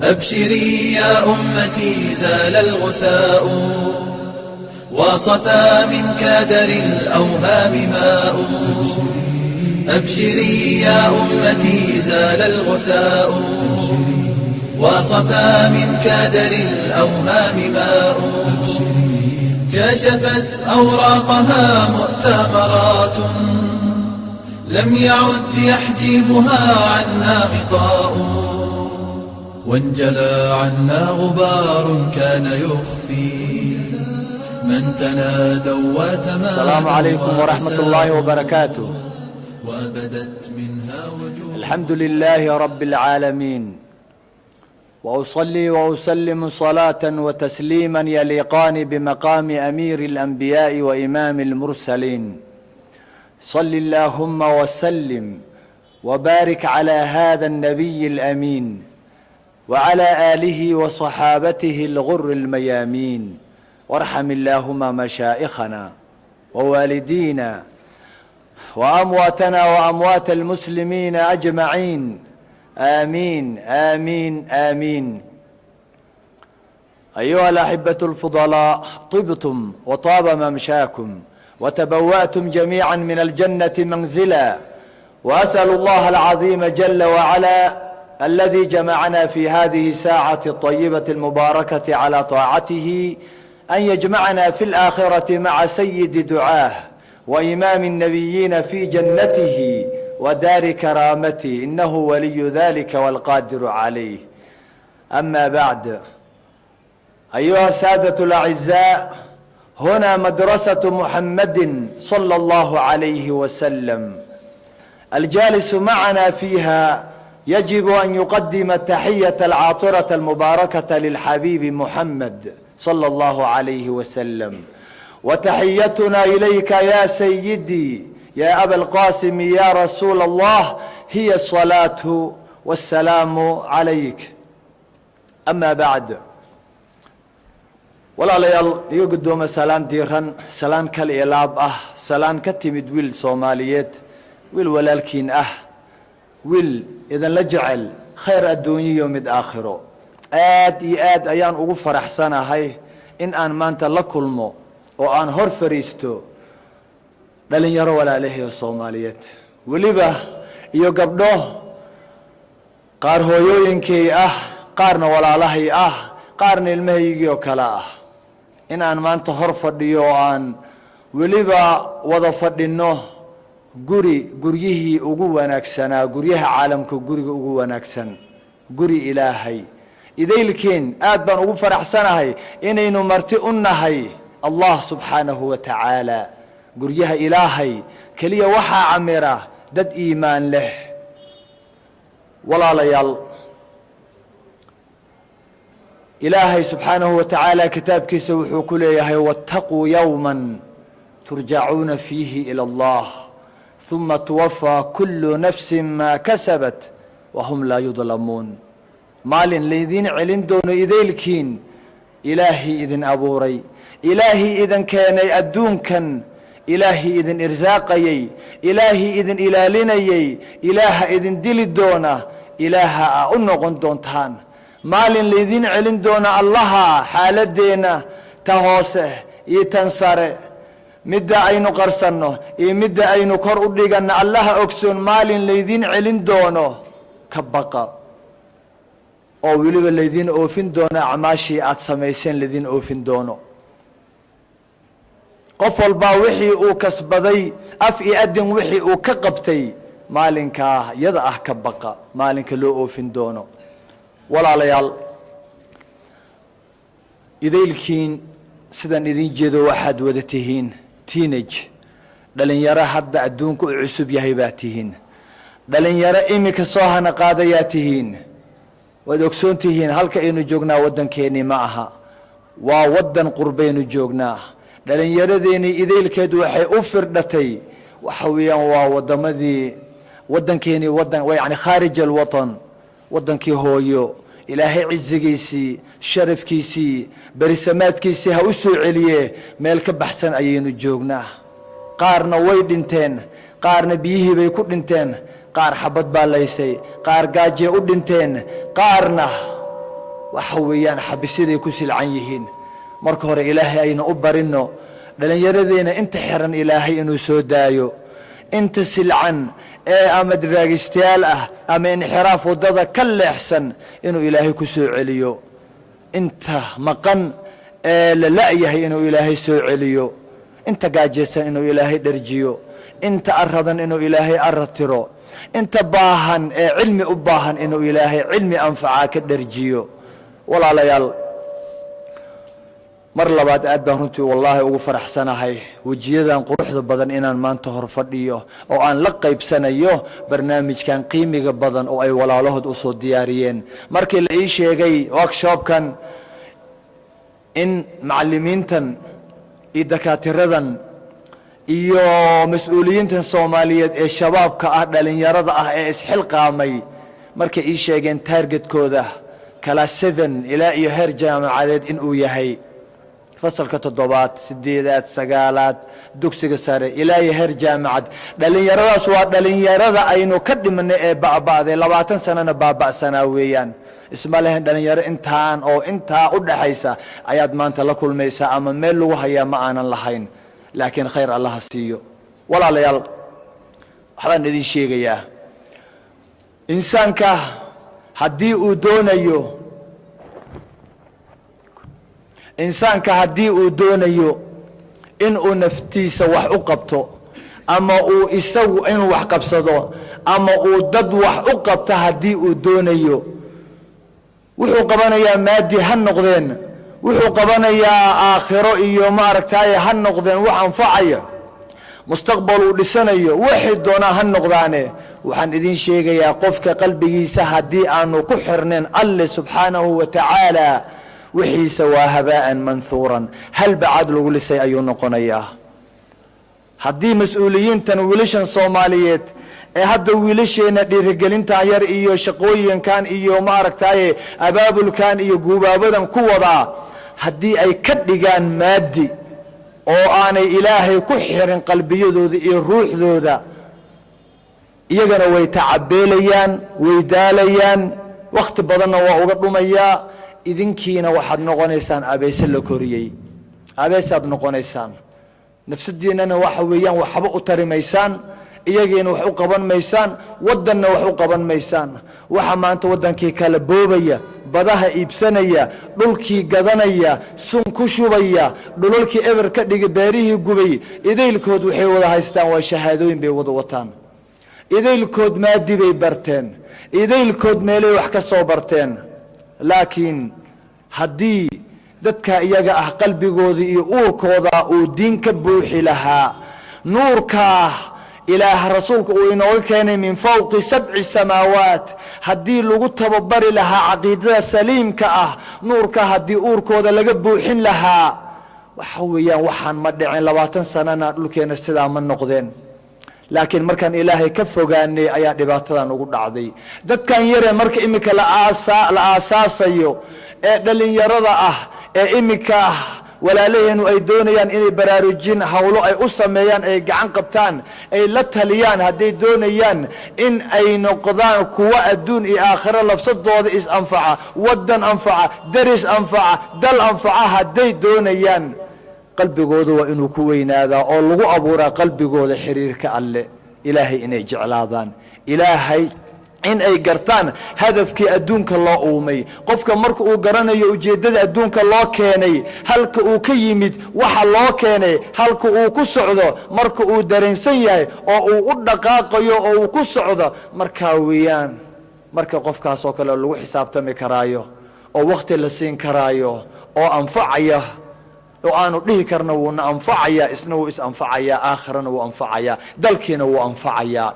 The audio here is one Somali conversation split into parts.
أبشري يا أمتي زال الغثاء وصفى من كادر الأوهام ماء. أبشري يا أمتي زال الغثاء وصفى من كادر الأوهام ماء. كشفت أوراقها مؤتمرات لم يعد يحجبها عنا غطاء. وانجلى عنا غبار كان يخفي من تنادوا وتمادوا. السلام عليكم ورحمة الله وبركاته. وبدت منها وجوه. الحمد لله رب العالمين، وأصلي وأسلم صلاة وتسليما يليقان بمقام أمير الأنبياء وإمام المرسلين. صل اللهم وسلم وبارك على هذا النبي الأمين وعلى آله وصحابته الغر الميامين. وارحم اللهم مشائخنا ووالدينا وأمواتنا وأموات المسلمين أجمعين، آمين آمين آمين. أيها الأحبة الفضلاء، طبتم وطاب ممشاكم وتبوأتم جميعا من الجنة منزلا، وأسأل الله العظيم جل وعلا الذي جمعنا في هذه الساعة الطيبة المباركة على طاعته أن يجمعنا في الآخرة مع سيد دعاه وإمام النبيين في جنته ودار كرامته، إنه ولي ذلك والقادر عليه. أما بعد، أيها السادة الأعزاء، هنا مدرسة محمد صلى الله عليه وسلم. الجالس معنا فيها يجب أن يقدم التحية العاطرة المباركة للحبيب محمد صلى الله عليه وسلم. وتحيتنا إليك يا سيدي يا أبا القاسم يا رسول الله هي الصلاة والسلام عليك. أما بعد، walaalayaal iyo guddooma salaan diiran, salaan kal iyo laab ah, salaan ka timid wiil Soomaaliyeed, wiil walaalkiin ah, wiil idinla jecel khayr adduunyo iyo mid aakhiro. aad iyo aad ayaan ugu faraxsanahay in aan maanta la kulmo oo aan hor fariisto dhalinyaro walaalahay Soomaaliyeed, weliba iyo gabdho qaar hooyooyinkay ah, qaarna walaalahay ah, qaarna ilmahaygii oo kale ah, in aan maanta hor fadhiyo oo aan weliba wada fadhino guryihii ugu wanaagsanaa, guryaha caalamka guriga ugu wanaagsan, guri ilaahay. idaylkiin aad baan ugu faraxsanahay inaynu marti u nahay allah subxaanahu wa tacaala. guryaha ilaahay keliya waxaa camira dad iimaan leh. walaalayaal, ilaahay subxaanahu wa tacaala kitaabkiisa wuxuu ku leeyahay wattaquu yowman turjacuuna fiihi ila allah uma tuwafaa kullu nafsin maa kasabat wahum laa yudlamuun. maalin laydiin celin doono idaylkiin ilaahii idin abuuray, ilaahii idin keenay adduunkan, ilaahii idin irsaaqayey, ilaahii idin ilaalinayey, ilaaha idin dili doona, ilaaha aa u noqon doontaan. maalin laydiin celin doona allaha xaaladeenna ta hoose iyo tan sare, midda aynu qarsanno iyo midda aynu kor u dhiganno, allaha ogsoon. maalin laydiin celin doono ka baqa, oo weliba laydiin oofin doono acmaashii aad samayseen, laydiin oofin doono. qof walbaa wixii uu kasbaday, af iyo adin wixii uu ka qabtay, maalinkaa yada ah ka baqa, maalinka loo oofin doono. walaalayaal, idaylkiin sidaan idin jeedo waxaad wada tihiin teenage, dhalinyaro hadda adduunka u cusub yahay baa tihiin, dhalinyaro imika soo hana qaadayaa tihiin. waad ogsoon tihiin halka aynu joognaa waddankeennii ma aha, waa waddan qurbaynu joognaa. dhalinyaradeenii idaylkeed waxay u firdhatay waxa weeyaan waa waddankeenii yani khaarij alwatan, waddankii hooyo. ilaahay cizigiisii, sharafkiisii, berisamaadkiisii ha u soo celiye meel ka baxsan ayaynu joognaa. qaarna way dhinteen, qaarna biyihii bay ku dhinteen, qaar xabad baa laysay, qaar gaajee u dhinteen, qaarna waxa weeyaan xabisiday ku silcan yihiin. marka hore ilaahay ayna u barino dhalinyaradeenna inta xiran ilaahay inuu soo daayo, inta silcan ee ama diraagistayaal ah ama inxiraaf wadada ka leexsan inuu ilaahay ku soo celiyo, inta maqan ee la la'yahay inuu ilaahay soo celiyo, inta gaajaysan inuu ilaahay dharjiyo, inta aradan inuu ilaahay aratiro, inta baahan ee cilmi u baahan inuu ilaahay cilmi anfaca ka dharjiyo. walaalayaal, mar labaad aad baan runtii wallaahi ugu faraxsanahay wejiyadan quruxda badan inaan maanta hor fadhiyo oo aan la qaybsanayo barnaamijkan qiimiga badan oo ay walaalahood u soo diyaariyeen. markii la ii sheegay workshopkan in macallimiintan iyo dakaatiradan iyo mas-uuliyiintan Soomaaliyeed ee shabaabka ah dhalinyarada ah ee isxilqaamay markay ii sheegeen targetkooda kala 7 ilaa iyo heer jaamacadeed inuu yahay fasalka 7aad 8aad 9aad dugsiga sare ilaa iyo heer jaamacad. dhalinyaradaas waa dhalinyarada aynu ka dhimanay ee baaba'day 20 sanana baaba'sanaa weeyaan. isma lahayn dhalinyaro intaan oo intaa u dhaxaysa ayaad maanta la kulmaysaa ama meel lagu hayaa ma aanan lahayn, laakiin khayr Allah siiyo. walaalayaal, waxaan idin sheegayaa insaanka haddii uu doonayo inuu naftiisa wax u qabto ama uu isagu inuu wax qabsado ama uu dad wax u qabto, haddii uu doonayo wuxuu qabanayaa maadi ha noqdeen, wuxuu qabanayaa aakhiro iyo maaragtay ha noqdeen wax anfacaya, mustaqbal uu dhisanayo wixii doonaa ha noqdaane. waxaan idin sheegayaa qofka qalbigiisa haddii aanu ku xirneen alle subxaanahu wa tacaala wixiisa waa habaa'an manhuuran, hal bacad lagu lisay ayuu noqonayaa. haddii mas-uuliyiintan wiilashan Soomaaliyeed ee hadda wiilasheena dhiirigelintan yar iyo shaqooyinkan iyo maaragtay abaabulkan iyo guubaabadan ku wadaa haddii ay ka dhigaan maadi oo aanay ilaahay ku xirin qalbiyadooda iyo ruuxdooda, iyagana way tacabeelayaan, way daalayaan, waqti badanna waa uga dhumayaa. idinkiina waxaad noqonaysaan abeese la koriyey, abeesaad noqonaysaan. nafsadiinana waxa weeyaan waxba u tarimaysaan, iyagiina wax u qaban maysaan, wadanna wax u qaban maysaan. waxa maanta wadankii kala boobaya, badaha iibsanaya, dhulkii gadanaya, sun ku shubaya, dhulalkii eber ka dhigay, beerihii gubay, idaylkood waxay wada haystaan waa shahaadooyin bay wada wataan. idaylkood maadi bay barteen, idaylkood meelay wax ka soo barteen. laakiin haddii dadka iyaga ah qalbigooda iyo uurkooda uu diin ka buuxi lahaa, nuurkaa ilaah rasuulka uu inooga keenay min fawqi 7 samaawaat, haddii lagu tababari lahaa caqiidada saliimka ah, nuurka haddii uurkooda laga buuxin lahaa, waxa weeyaan waxaan ma dhicin 20 sanana dhulkeena sidaa ma noqdeen. laakiin markaan ilaahay ka fogaanay ayaa dhibaatadan ugu dhacday. dadkan yare marka imika la aasaasayo ee dhalinyarada ah ee imika walaalaheenu ay doonayaan inay baraarujin hawlo ay u sameeyaan, ay gacan qabtaan, ay la taliyaan, hadday doonayaan in ay noqdaan kuwa adduun iyo aakhiro lafsadooda is anfaca, wadan anfaca, daris anfaca, dal anfaca, hadday doonayaan qalbigooda waa inuu ku weynaadaa oo lagu abuuraa qalbigooda xiriirka alle, ilaahay inay jeclaadaan, ilaahay in ay gartaan hadafkii adduunka loo uumay. qofka marka uu garanayo ujeeddada adduunka loo keenay, halka uu ka yimid, waxa loo keenay, halka uu ku socdo, marka uu dareensan yahay oo uu u dhaqaaqayo oo uu ku socdo, markaa weeyaan marka qofkaas oo kale lagu xisaabtami karaayo oo waqti la siin karaayo oo anfacaya, oo aanu dhihi karna wuuna anfacayaa, isna wuu is anfacayaa, aakhirana wuu anfacayaa, dalkiina wuu anfacayaa.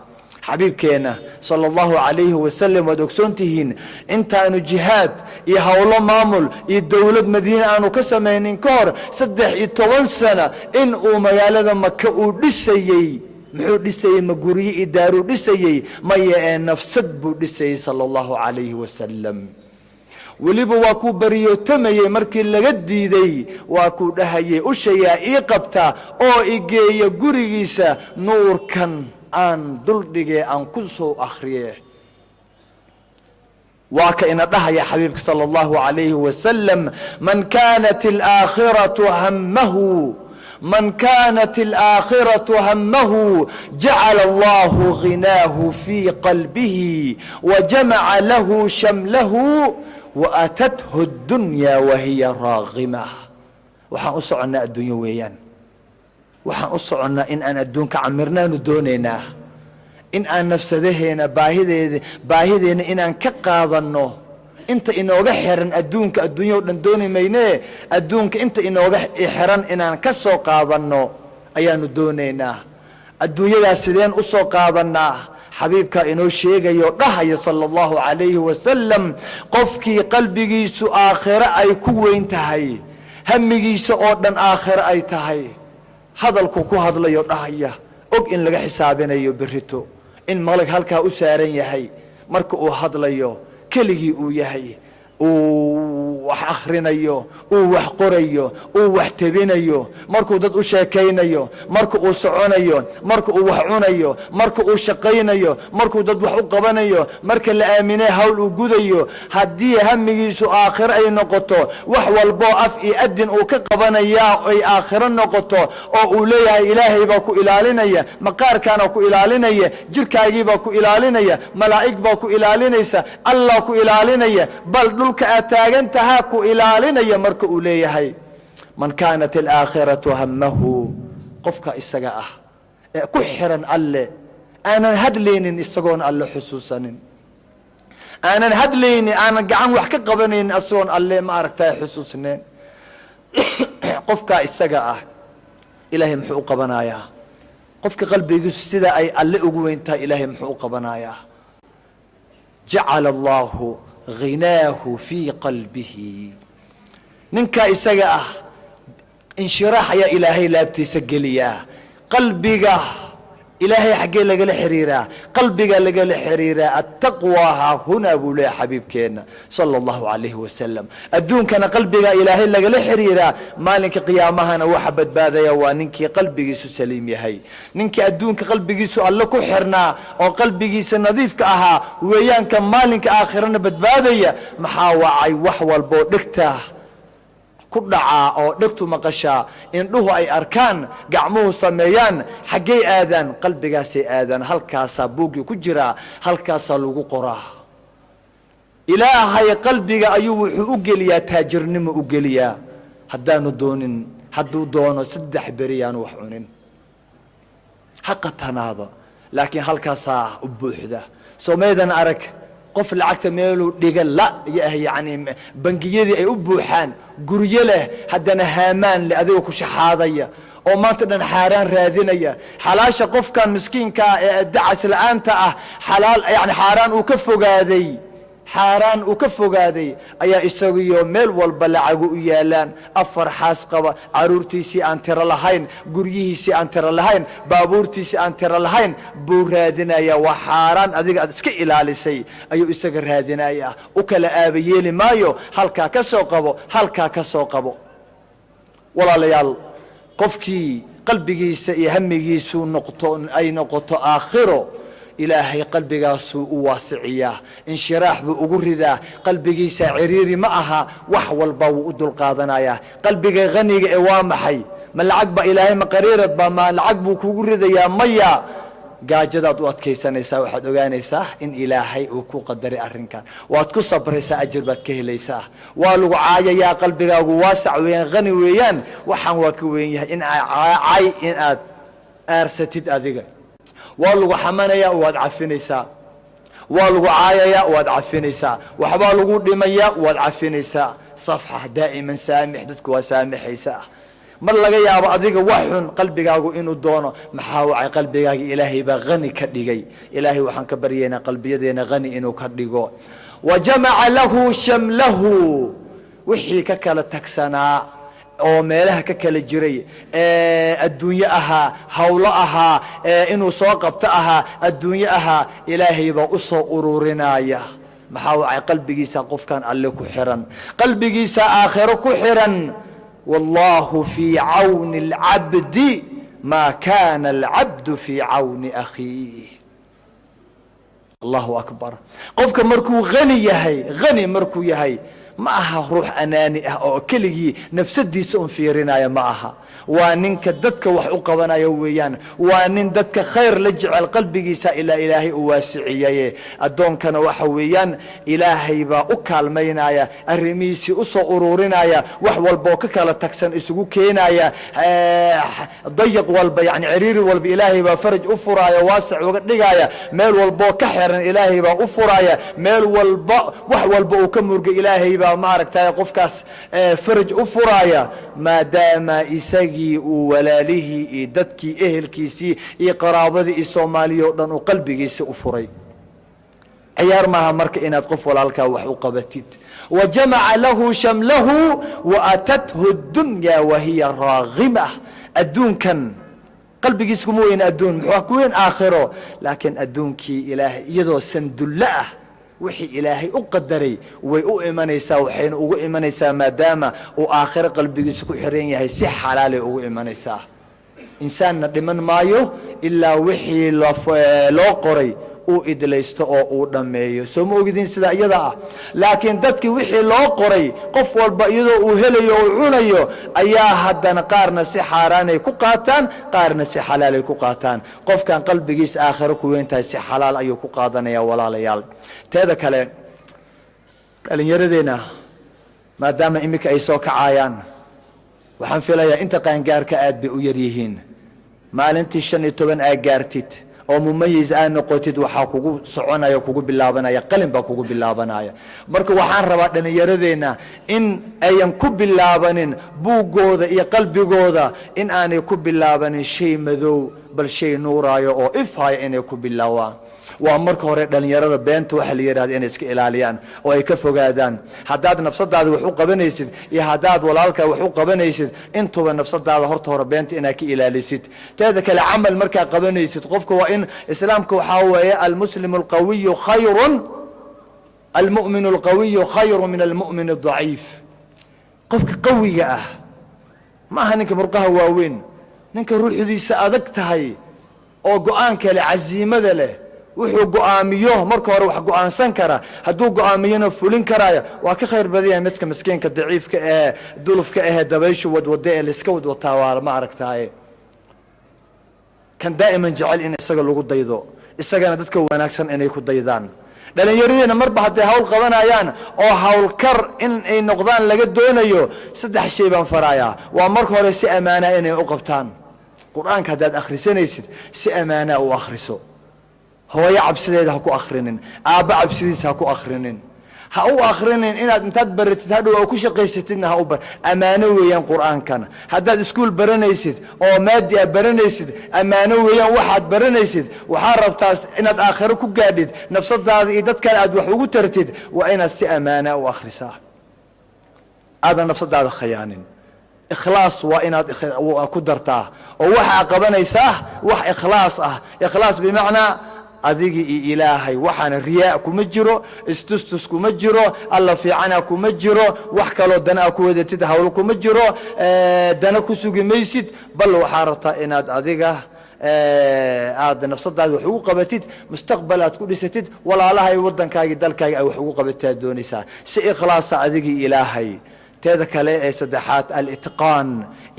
xabiibkeena sala allahu calayhi wasalam waad ogsoontihiin intaanu jihaad iyo howlo maamul iyo dowlad madiine aanu ka samaynin ka hor 13 sana in uu magaalada maka uu dhisayey. muxuu dhisayey? ma guryo iyo daaruu dhisayey? maya ee nafsad buu dhisayey sala allahu calayhi wasalam. weliba waa kuu bariyootamayey markii laga diiday, waa kuu dhahayey ushayaa ii qabta oo igeeya gurigiisa, nuurkan aan duldhigee aan ku soo akhriye. وكأن يا حبيبك صلى الله عليه وسلم من كانت الآخرة همه من كانت الآخرة همه جعل الله غناه في قلبه وجمع له شمله وأتته الدنيا وهي راغمة. waxaan u soconnaa adduunyo weeyaan, waxaan u soconnaa in aan adduunka camirnaanu doonaynaa, in aan nafsadaheena baahideena inaan ka qaadanno. inta inooga xiran adduunka adduunyo dhan dooni maynee adduunka inta inooga xiran inaan ka soo qaadanno ayaanu doonaynaa. adduunyadaas sideen u soo qaadanaa? xabiibkaa inoo sheegayo dhahaya sala allahu calayhi wasalam, qofkii qalbigiisu aakhiro ay ku weyn tahay, hamigiisa oo dhan aakhiro ay tahay, hadalku ku hadlayo dhahaya og in laga xisaabinayo berrito, in malag halkaa u saaran yahay, marka uu hadlayo keligii uu yahay, uu wax akhrinayo, uu wax qorayo, uu wax tebinayo, markuu dad u sheekaynayo, marka uu soconayo, marka uu wax cunayo, marka uu shaqaynayo, markuu dad wax u qabanayo, marka la aaminay hawl uu gudayo. haddii hamigiisu aakhiro ay noqoto, wax walboo af iyo adin uu ka qabanayaa ay aakhiro noqoto, oo uu leeyahay ilaahay baa ku ilaalinaya, maqaarkaana ku ilaalinaya, jirkaagii baa ku ilaalinaya, malaa'ig baa ku ilaalinaysa, allah ku ilaalinaya, bal dhulka aad taagantahaa ku ilaalinaya. marka uu leeyahay man kaanat alaakhiratu hamahu, qofka isaga ah ee ku xiran alle, aanan hadlaynin isagoon alle xusuusanin, aanan hadlaynin, aanan gacan wax ka qabanaynin isagoon alle ma aragtay xusuusneen, qofka isaga ah ilaahay muxuu u qabanayaa? qofka qalbigiisu sida ay alle ugu weyntahay ilaahay muxuu u qabanayaa? jacala allahu ghinaahu fii qalbihi. ninkaa isaga ah inshiraax ayaa ilaahay laabtiisa geliyaa. qalbiga ilaahay xaggee lagala xiriiraa? qalbiga lagala xiriiraa. attaqwa haahunaa buu leeyahay xabiibkeenna sala allahu calayhi wasalam. adduunkana qalbiga ilaahay lagala xiriiraa, maalinka qiyaamahana waxa badbaadaya waa ninkii qalbigiisu saliim yahay, ninkii adduunka qalbigiisu alle ku xirnaa oo qalbigiisa nadiifka ahaa weeyaanka maalinka aakhirana badbaadaya. maxaa wacay? wax walboo dhegta ku dhacaa oo dhegtu maqashaa, indhuhu ay arkaan, gacmuhu sameeyaan, xaggay aadaan? qalbigaasay aadaan. halkaasaa buuggii ku jiraa, halkaasaa lagu qoraa. ilaahay qalbiga ayuu wuxuu u geliyaa taajirnimo u geliyaa. haddaanu doonin, hadduu doono 3 beri yaanu wax cunin, haqatanaada, laakiin halkaasaa u buuxda. soomaydan arag qof lacagta meeluu dhiga la yahay, yani bangiyadii ay u buuxaan, guryo leh, haddana haamaan leh, adigoo ku shaxaadaya oo maanta dhan xaaraan raadinaya. xalaasha qofkan miskiinkaa ee dacas la-aanta ah, xalaal yani xaaraan uu ka fogaaday, xaaraan uu ka fogaaday ayaa isagiyo meel walba lacagu u yaalaan. 4 xaas qaba, caruurtiisii aan tiro lahayn, guryihiisii aan tiro lahayn, baabuurtiisii aan tiro lahayn buu raadinaya. waa xaaraan adiga aad iska ilaalisay ayuu isaga raadinaya. u kala aaba yeeli maayo, halkaa ka soo qabo, halkaa ka soo qabo. walaalayaal, qofkii qalbigiisa iyo hamigiisu ay noqoto aakhiro, ilaahay qalbigaasuu u waasiciyaa, inshiraax buu ugu ridaa. qalbigiisa ciriiri ma aha, wax walba wuu u dulqaadanayaa. qalbiga haniga ee waa maxay? ma lacag ba ilaahay? ma qariirad ba? ma lacag buu kugu ridayaa? maya. gaajadaad u adkaysanaysaa, waxaad ogaanaysaa in ilaahay uu ku qadaray arrinkan, waad ku sabraysaa, ajir baad ka helaysaa. waa lagu caayayaa, qalbigaagu waasac weeyaan, hani weeyaan, waxaan waa ka weyn yahay in caay in aad aarsatid adiga. waa lagu xamanayaa, waad cafinaysaa. waa lagu caayayaa, waad cafinaysaa. waxbaa lagu dhimayaa, waad cafinaysaa. safxa daa'iman saamix, dadku waa saamixaysaa. mar laga yaabo adiga wax xun qalbigaagu inuu doono, maxaa wacay? qalbigaaga ilaahay baa hani ka dhigay. ilaahay waxaan ka baryaynaa qalbiyadeena hani inuu ka dhigo. wajamaca lahu shamlahu, wixii ka kala tagsanaa oo meelaha ka kala jiray, adduunyo ahaa, hawlo ahaa, inuu soo qabto ahaa, adduunyo ahaa, ilaahay baa u soo ururinaya. maxaa wacay? qalbigiisa qofkan alle ku xiran, qalbigiisa aakhiro ku xiran. والله في عون العبد ما كان العبد في عون أخيه. allahu akbar. qofka markuu hani markuu yahay ma aha ruux anaani ah oo keligii nafsadiisa un fiirinaya ma aha. waa ninka dadka wax u qabanayo weeyaan. waa nin dadka khayr la jecel qalbigiisa ilaa ilaahay u waasiciyaye. addoonkana waxa weeyaan ilaahay baa u kaalmaynaya, arrimihiisii u soo ururinaya, wax walboo ka kala tagsan isugu keenaya, dayiq walba yani ciriiri walba ilaahay baa faraj u furaya, waasic uga dhigaya. meel walboo ka xiran ilaahay baa u furaya. meel walba wax walba uu ka murga ilaahay baa maaragtay qofkaas faraj u furaya, maadaama isagii uu walaalihii iyo dadkii ehelkiisii iyo qaraabadii iyo Soomaaliya oo dhan uu qalbigiisa u furay. ciyaar maaha marka inaad qof walaalkaa wax u qabatid. wajamaca lahu shamlahu waatathu dunya wahiya raagimah. adduunkan qalbigiisa kuma weyn adduun, muxuu ku weyn aakhiro. laakiin adduunkii ilaahay iyadoo sandulle ah wixii ilaahay u qadaray way u imanaysaa, waxayna ugu imanaysaa maadaama uu aakhiro qalbigiisa ku xiran yahay, si xalaalay ugu imanaysaa. insaanna dhiman maayo ilaa wixii loo qoray uu idlaysto oo uu dhammeeyo. soo ma ogidin sidaa iyada ah. laakiin dadkii wixii loo qoray qof walba iyadoo uu helayo oo cunayo ayaa haddana qaarna si xaaraanay ku qaataan, qaarna si xalaalay ku qaataan. qofkan qalbigiisa aakhiro ku weyn tahay si xalaal ayuu ku qaadanaya walaalayaal. teeda kale dhalinyaradeenna maadaama iminka ay soo kacayaan, waxaan filayaa inta qaangaarka aad bay u yar yihiin. maalintii 15 aad gaartid oo mumayiz aan noqotid waxaa kugu soconaya, kugu bilaabanaya, qalin baa kugu bilaabanaya. marka waxaan rabaa dhalinyaradeenna in ayan ku bilaabanin buugooda iyo qalbigooda in aanay ku bilaabanin shay madow, bal shay nuuraayo oo ifhaya inay ku bilaawaan. waa marka hore dhalinyarada beenta waxa la yiraahdo inay iska ilaaliyaan oo ay ka fogaadaan. haddaad nafsadaada wax u qabanaysid iyo haddaad walaalkaa wax u qabanaysid, intuba nafsadaada horta hore beenta inaad ka ilaalisid. teeda kale camal markaa qabanaysid qofka waa in islaamka waxaa weeye almuslimu alqawiyu khayrun, almu'minu alqawiyu khayru min almu'min aldaciif. qofka qawiga ah ma aha ninka murqaha waaweyn, ninka ruuxdiisa adag tahay oo go-aanka leh, casiimada leh. wuxuu go'aamiyo marka hore wax go'aansan kara, hadduu go'aamiyana fulin karaya. waa ka khayr badan yahay midka miskiinka daciifka ee dulufka ee dabayshu wadwada ee la iska wadwataa. waa ma aragtaaye kan daa'iman jecel in isaga lagu daydo, isagana dadka wanaagsan inay ku daydaan. dhalinyaradeenna marba hadday hawl qabanayaan oo hawlkar in ay noqdaan laga doonayo, 3 shay baan farayaa. waa marka hore si amaana inay u qabtaan. qur-aanka haddaad akhrisanaysid si amaana u akhriso. hooyo cabsideeda ha ku akhrinin, aabba cabsidiisa ha ku akhrinin. ha u akhrinin inaad intaad baratid hadhow oo ku shaqaysatidna ha u bar. amaano weeyaan qur-aankana. haddaad iskuul baranaysid oo maadi a baranaysid, amaano weeyaan waxaad baranaysid. waxaa rabtaa inaad aakhiro ku gaadhid, nafsadaada iyo dadkale aad wax ugu tartid, waa inaad si amaana u akhrisaa, aadan nafsadaada khayaanin. ikhlaas waa inaad ku dartaa oo waxaa qabanaysaa wax ikhlaas ah. ikhlaas bimacnaa adigi iyo ilaahay, waxaana riyaa kuma jiro, istustus kuma jiro, alla fiicana kuma jiro, wax kaloo dana ku wadatid hawl kuma jiro, dana ku sugi maysid. bal waxaa rabtaa inaad adiga aad nafsadaada wax ugu qabatid, mustaqbal aad ku dhisatid, walaalaha iyo wadankaaga dalkaaga ay wax ugu qabataa doonaysaa si ikhlaasa adigi ilaahay. teeda kale ee saddexaad al-itqaan,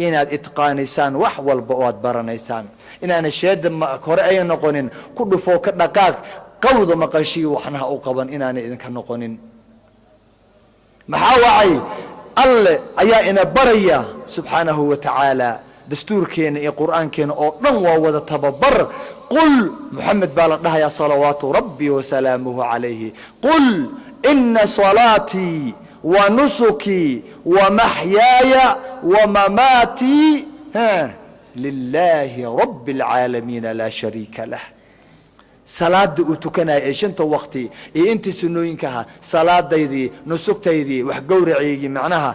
inaad itqaanisaan wax walba oo aad baranaysaan. inaana sheeda hore ay noqonin ku dhufo ka dhaqaaq, qawda maqashii waxna u qaban inaanay idinka noqonin. maxaa wacay alle ayaa ina baraya subxaanahu wa tacaala. dastuurkeena iyo qur-aankeena oo dhan waa wada tababar. qul muxamed baa la dhahayaa salawaatu rabbi wasalaamuhu calayhi, qul ina salaatii ونسكي ومحياي ومماتي لله رب العالمين لا شريك له. صلاة أتكنا إيشنت وقتي أنت سنوينكها صلاة ديدي نسك ديدي وحجورعي معناها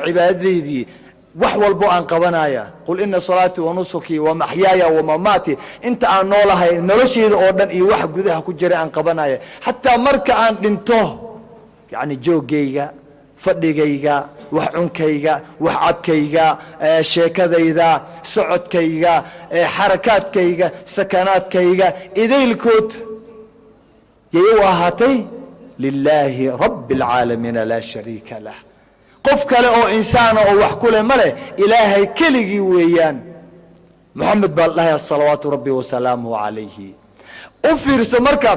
عبادتي دي وحول بو أن قبنايا. قل إن صلاتي ونسكي ومحياي ومماتي أنت أن نولها نرشي الأردن إيه واحد جذها كجري أن قبنايا حتى مركا أن دنته يعني joogayga, fadhigayga, wax cunkayga, wax cabkayga, sheekadayda, socodkayga, xarakaadkayga, sakanaadkayga, idaylkood yay u ahaatay lilaahi rabbi alcaalamiina laa shariika lah. qof kale oo insaana oo wax ku leh ma leh, ilaahay keligii weeyaan. moxamed baa la dhahayaa salawaatu rabbi wasalaamuhu calayhi. u fiirso marka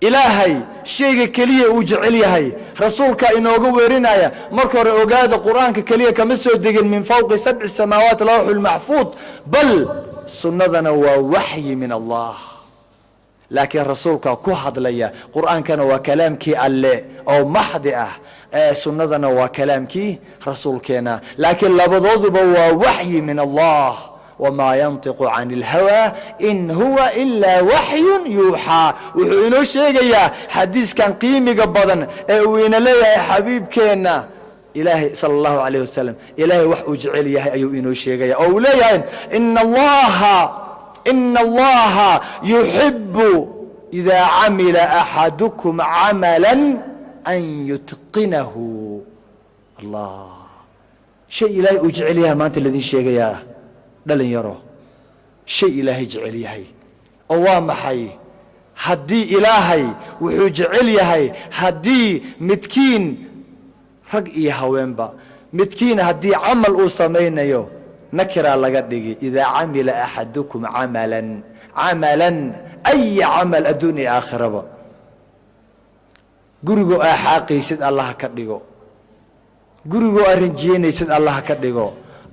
ilaahay shayga keliya uu jecel yahay rasuulka inooga weerinaya. marka hore ogaada qur'aanka keliya kama soo degin min fawqi 7 samaawaat lawxul maxfuud, bal sunnadana waa waxyi min allah. laakiin rasuulka ku hadlaya, qur'aankana waa kalaamkii alle oo maxdi ah, sunnadana waa kalaamkii rasuulkeena. laakiin labadooduba waa waxyi min allah. wamaa yantiqu can اlhawaa in huwa ilaa waxyun yuuxaa. wuxuu inoo sheegayaa xadiiskan qiimiga badan ee uu ina leeyahay xabiibkeenna ilaahay sala اllahu alayh wasalam. ilaahay wax uu jecel yahay ayuu inoo sheegaya oo uu leeyahay ina allaha yuxibu idaa camila axadukum camala an yutqinahu. allah, shay ilaahay uu jecel yahay maanta ladin sheegayaa dhalinyaro, shay ilaahay jecel yahay. oo waa maxay? haddii ilaahay wuxuu jecel yahay haddii midkiin rag iyo haweenba midkiin haddii camal uu samaynayo nakiraa laga dhigi, idaa camila axadukum camalan aya camal adduun iyo aakhiraba. gurigoo aa xaaqaysid allah ka dhigo, gurigoo aa rinjiyanaysid allah ka dhigo,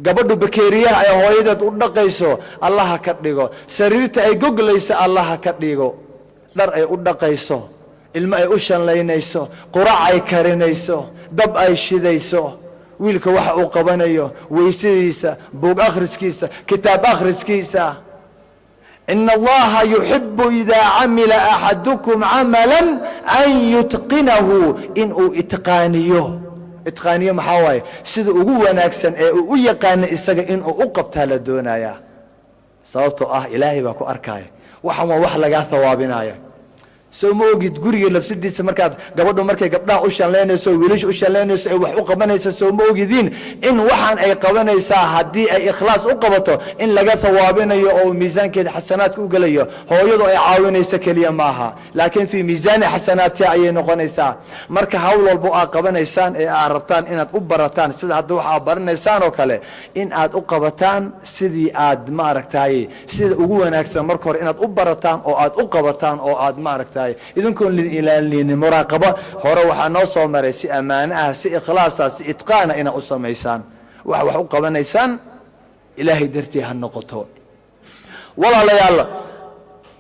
gabadhu bakeeriyaha ay hooyadeed u dhaqayso allaha ka dhigo, sariirta ay goglayso allaha ka dhigo, dhar ay u dhaqayso, ilmo ay u shanlaynayso, qurac ay karinayso, dab ay shidayso, wiilka waxa uu qabanayo, weysadiisa, buug akhriskiisa, kitaab akhriskiisa. ina allaha yuxibu idaa camila axadukum camalan an yutqinahu, inuu itqaaniyo. itqaaniyo maxaa waaye? sida ugu wanaagsan ee uu u yaqaana isaga inuu u qabtaa la doonayaa. sababtoo ah ilaahay baa ku arkaya. waxan waa wax lagaa hawaabinaya. soo ma ogid guriga lafsadiisa markaad gabadhu markay gabdhaha u shanlaynayso, wiilasha u shanlaynayso, ay wax u qabanayso, soo ma ogidiin in waxaan ay qabanaysaa haddii ay ikhlaas u qabato in laga hawaabinayo oo miisaankeeda xasanaadka u gelayo. hooyadu ay caawinayso keliya maaha, laakiin fii miisaani xasanaadka ayay noqonaysaa. marka hawl walbo aad qabanaysaan ee aad rabtaan inaad u barataan, sida hadda waxa aad baranaysaan oo kale, in aad u qabataan sidii aad maaragtay sida ugu wanaagsan marka hore inaad u barataan oo aad u qabataan oo aad maaragtay idinkoon ilaalinin. muraaqaba hore waxaa noo soo maray si ammaano ah, si ikhlaasa, si itqaana inaad u samaysaan. wax u qabanaysaan ilaahay dartii ha noqoto. walaalayaal,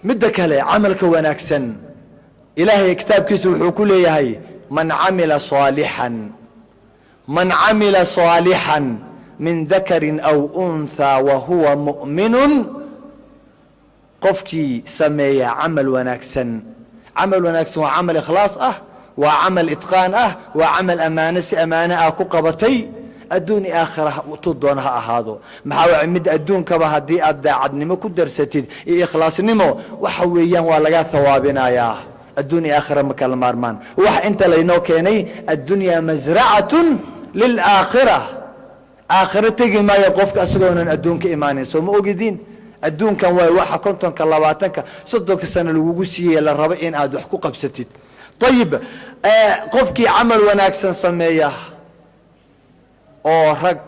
midda kale camalka wanaagsan, ilaahay kitaabkiisa wuxuu ku leeyahay man camila صaalixan min dakarin aw unthaa wa huwa mu'minun. qofkii sameeya camal wanaagsan, camal wanaagsan waa camal ikhlaas ah, waa camal itqaan ah, waa camal ammaano, si ammaano ah ku qabatay, adduun iyo aakhira tuu doona ha ahaado. maxaa waay midda adduunkaba haddii aad daacadnimo ku darsatid iyo ikhlaasnimo, waxa weeyaan waa lagaa hawaabinayaa. adduun iyo aakhira ma kala maarmaan. wax inta laynoo keenay, addunyaa masracatun lilaakhira. aakhiro tegi maayo qofka asagoonan adduunka imaanin. soo ma ogidiin? adduunkan waay waxa 50ka 20ka 30ka sano lagugu siiyey la rabo in aad wax ku qabsatid. ayib, qofkii camal wanaagsan sameeya oo rag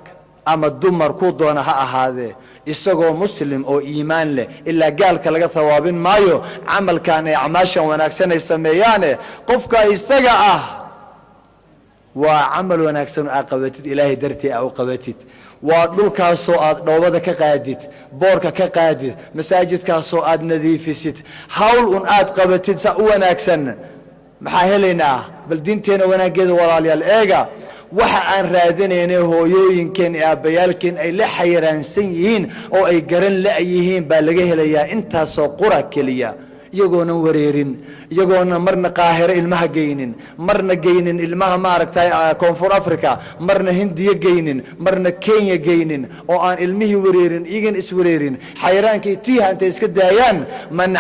ama dumar ku doona ha ahaadee, isagoo muslim oo iimaan leh, ilaa gaalka laga hawaabin maayo camalkan ee acmaashan wanaagsan ay sameeyaane. qofka isaga ah waa camal wanaagsan aad qabatid, ilaahay dartii aad u qabatid. waa dhulkaasoo aad dhoobada ka qaadid, boorka ka qaadid, masaajidkaasoo aad nadiifisid, hawl un aad qabatid sa u wanaagsan. maxaa helaynaa? bal diinteena wanaaggeeda walaalayaal eega. waxa aan raadinaynay hooyooyinkeen iyo aabbayaalkeen ay la xayiraansan yihiin oo ay garan la-yihiin baa laga helayaa intaasoo qura keliya, iyagoonan wareerin, iyagoona marna qaahiro ilmaha geynin, marna geynin ilmaha maaragtay koonfur africa, marna hindiya geynin, marna kenya geynin, oo aan ilmihii wareerin, iyagan iswareerin, xayraankii tiiha intay iska daayaan. man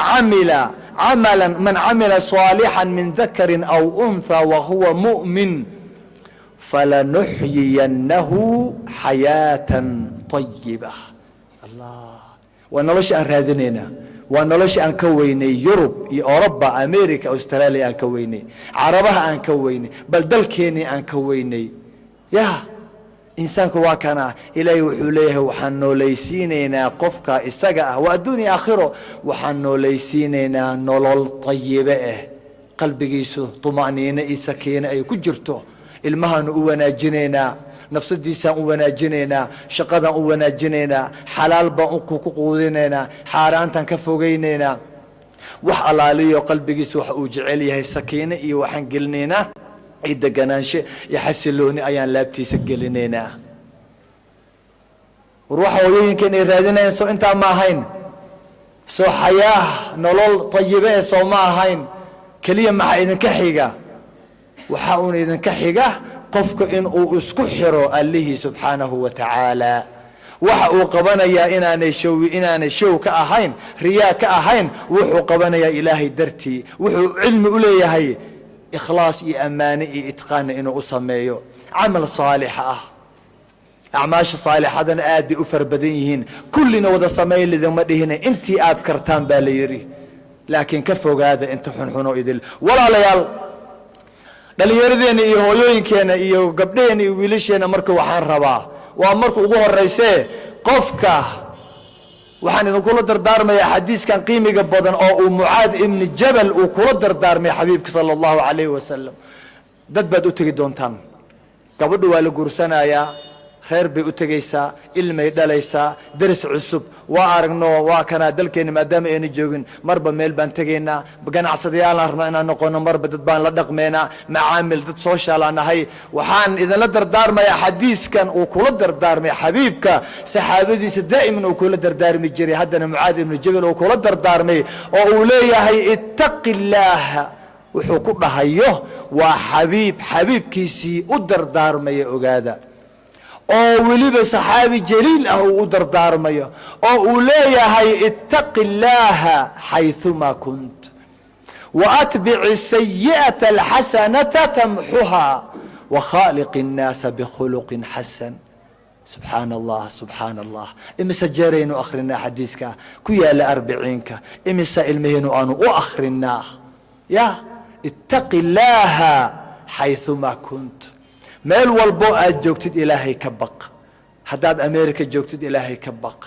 camila صaalixan min dakarin aw unthaa wa huwa mu'min falanuxyiyannahu xayaatan طayiba. allah, waa nolosha aan raadinaynaa, ونلوش أن كويني يوروب أوروبا أمريكا أستراليا أن كويني عربها أن كويني بل دلكيني أن كويني يا إنسانك واكنا إلهي وحوليه وحنو ليسينينا قفكا إساقا وأدوني آخره وحنو ليسينينا نولول طيبه قلبي يسو طمأنينة إساكينة أي كجرته المهن أونا جنينا نفس الديسان أونا جنينا شقدا أونا جنينا حلال بأنكو قودينينا حاران تنكفوغينينا وح الله قلبي يسو وجعليها السكينة إي وحن قلنينا إذا جنانش يحسلوني أيان لابتي سجلينينا وروحوا يمكن يرادنا سو أنت ما هين سو حياة نلول طيبة سو ما هين كليا مع إذن كحيجة وحاول إذن كحيجة قفك إن أسكحروا الله سبحانه وتعالى وحو قبنا يا إنا نشو كأهين رياء كأهين وحو قبنا يا إلهي درتي وحو علم أولي هي إخلاص أمانة إتقان إنه أصميه عمل صالح أعماش صالحة هذا آدي أفر بديهن كلنا وذا صمي اللي ذا مدهن أنتي آد كرتان باليري لكن كفوا هذا أنت حنحنو إذل ولا ليال دليردين إيهو يوين إيهو قبلين ويليشين مركو وحان ربا ومركو أبوه الرئيسي قفكه waxaan idin kula dardaarmayaa xadiiskan qiimiga badan oo uu Mucaad ibn Jabal uu kula dardaarmay xabiibka sallallahu alayhi wasallam dad baad u tagi doontaan gabadhu waa la guursanayaa reer bay u tagaysaa ilmay dhalaysaa daris cusub waa aragno waa kana dalkeena maadaama ayna joogin marba meel baan tagaynaa ganacsiyaal aan rabnaa inaan noqono marba dad baan la dhaqmeynaa macaamil dad social aan nahay waxaan idin la dardaarmayaa xadiiskan uu kula dardaarmay xabiibka saxaabadiisa daa'iman uu kula dardaarmi jiray haddana Mucaad ibn Jabal uu kula dardaarmay oo uu leeyahay ittaqillaaha wuxuu ku dhahayo waa xabiibkiisii u dardaarmay ogaada oo waliba saxaabi jaliil ah uu dardaarmayo oo uu leeyahay ittaqillaaha haythuma kunt wa atbi'i sayyi'ata alhasanata tamhuha wa khaliqi an-nasa bi khuluqin hasan subhanallah imisa jaraynu akhrina xadiiska ku yaala 40ka imisa ilmihinu aanu u akhrina ya ittaqillaaha haythuma kunt meel walbo aad joogtid ilaahay ka baq hadaad Ameerika joogtid ilaahay ka baq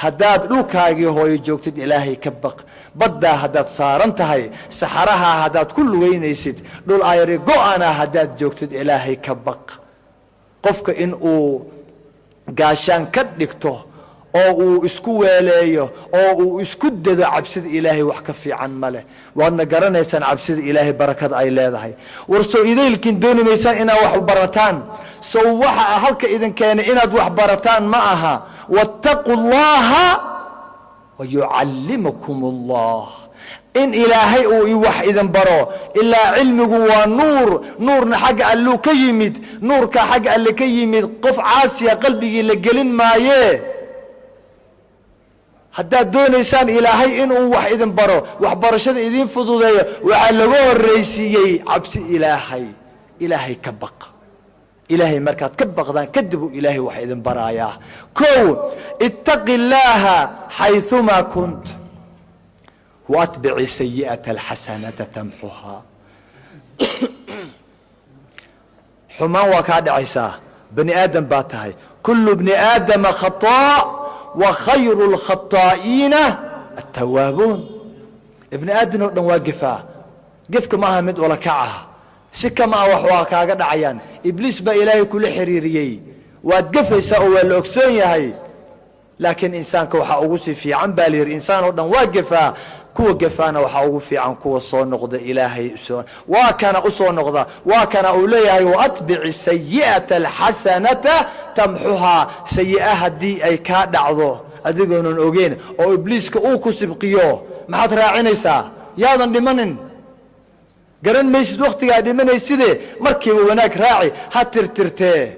hadaad dhulkaagii hooyo joogtid ilaahay ka baq badda hadaad saaran tahay saxaraha hadaad ku lugeynaysid dhul ayri go'ana hadaad joogtid ilaahay ka baq qofka in uu gaashaan ka dhigto oo uu isku weeleeyo oo uu isku dado cabsida ilaahay wax ka fiican male waadna garanaysan cabsida ilaahay barakad ay leedahay warsoo idaylkin doonimaysan inaad wax barataan soo waxa halka idin keenay inaad wax barataan ma aha wattaqullaha wa yuallimukumullah in ilaahay uu wax idin baro ilaa cilmigu waa nuurna xagga Alle ka yimid nuurka xagga Alle ka yimid qof caasiya qalbigii la gelin maaye haddaad doonaysaan ilaahay inuu wax idin baro waxbarashada idin fududeeyo waxa lagu horeysiiyay cabsi ilaahay ka baq ilaahay markaad ka baqdaan kadib ilaahay wax idin baraaya koo ittaqillaaha haythuma kunt wa atbi'i sayyi'ata alhasanata tamhuha xumaan waa ka dhacaysaa bani aadam baa tahay kullu ibni aadama khata' وخير الخطائين التوابون ابن آدم ودن واقفا قفك معها مد ولا كعها سكة ما وحوا كاغا دعيان إبليس با إلهي كل حريريي واتقفي سأوى الأكسون يهي لكن إنسان كوحا أغسي في عن بالير إنسان ودن واقفا كو قفانا وحا أغفي عن كو صون نقضى إلهي أسون وكان أصون نقضى وكان أوليهي وأتبع السيئة الحسنة تمحوها سيئة دي أي كاد عضو أدقون أوجين أو إبليس كأوكو سبقيو ما حد راعينيسا ياضا لمنن قرن ميسد وقتي قاعد من يسيدي مركب وناك راعي هترترتي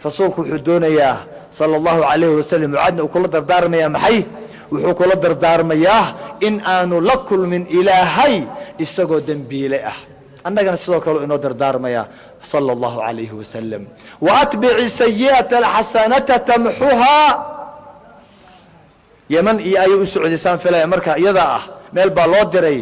رسولك حدونا ياه صلى الله عليه وسلم وعدنا وكل دردار مياه محي وحكول دردار مياه إن آنو لكل من إلهي إستقو دنبيلئه أنك نسوكلو إنو دردار مياه صلى الله عليه وسلم وأتبع السيئة الحسنة تمحوها yeman iyo ayay u socdaysaan filaya marka iyada ah meel baa loo diray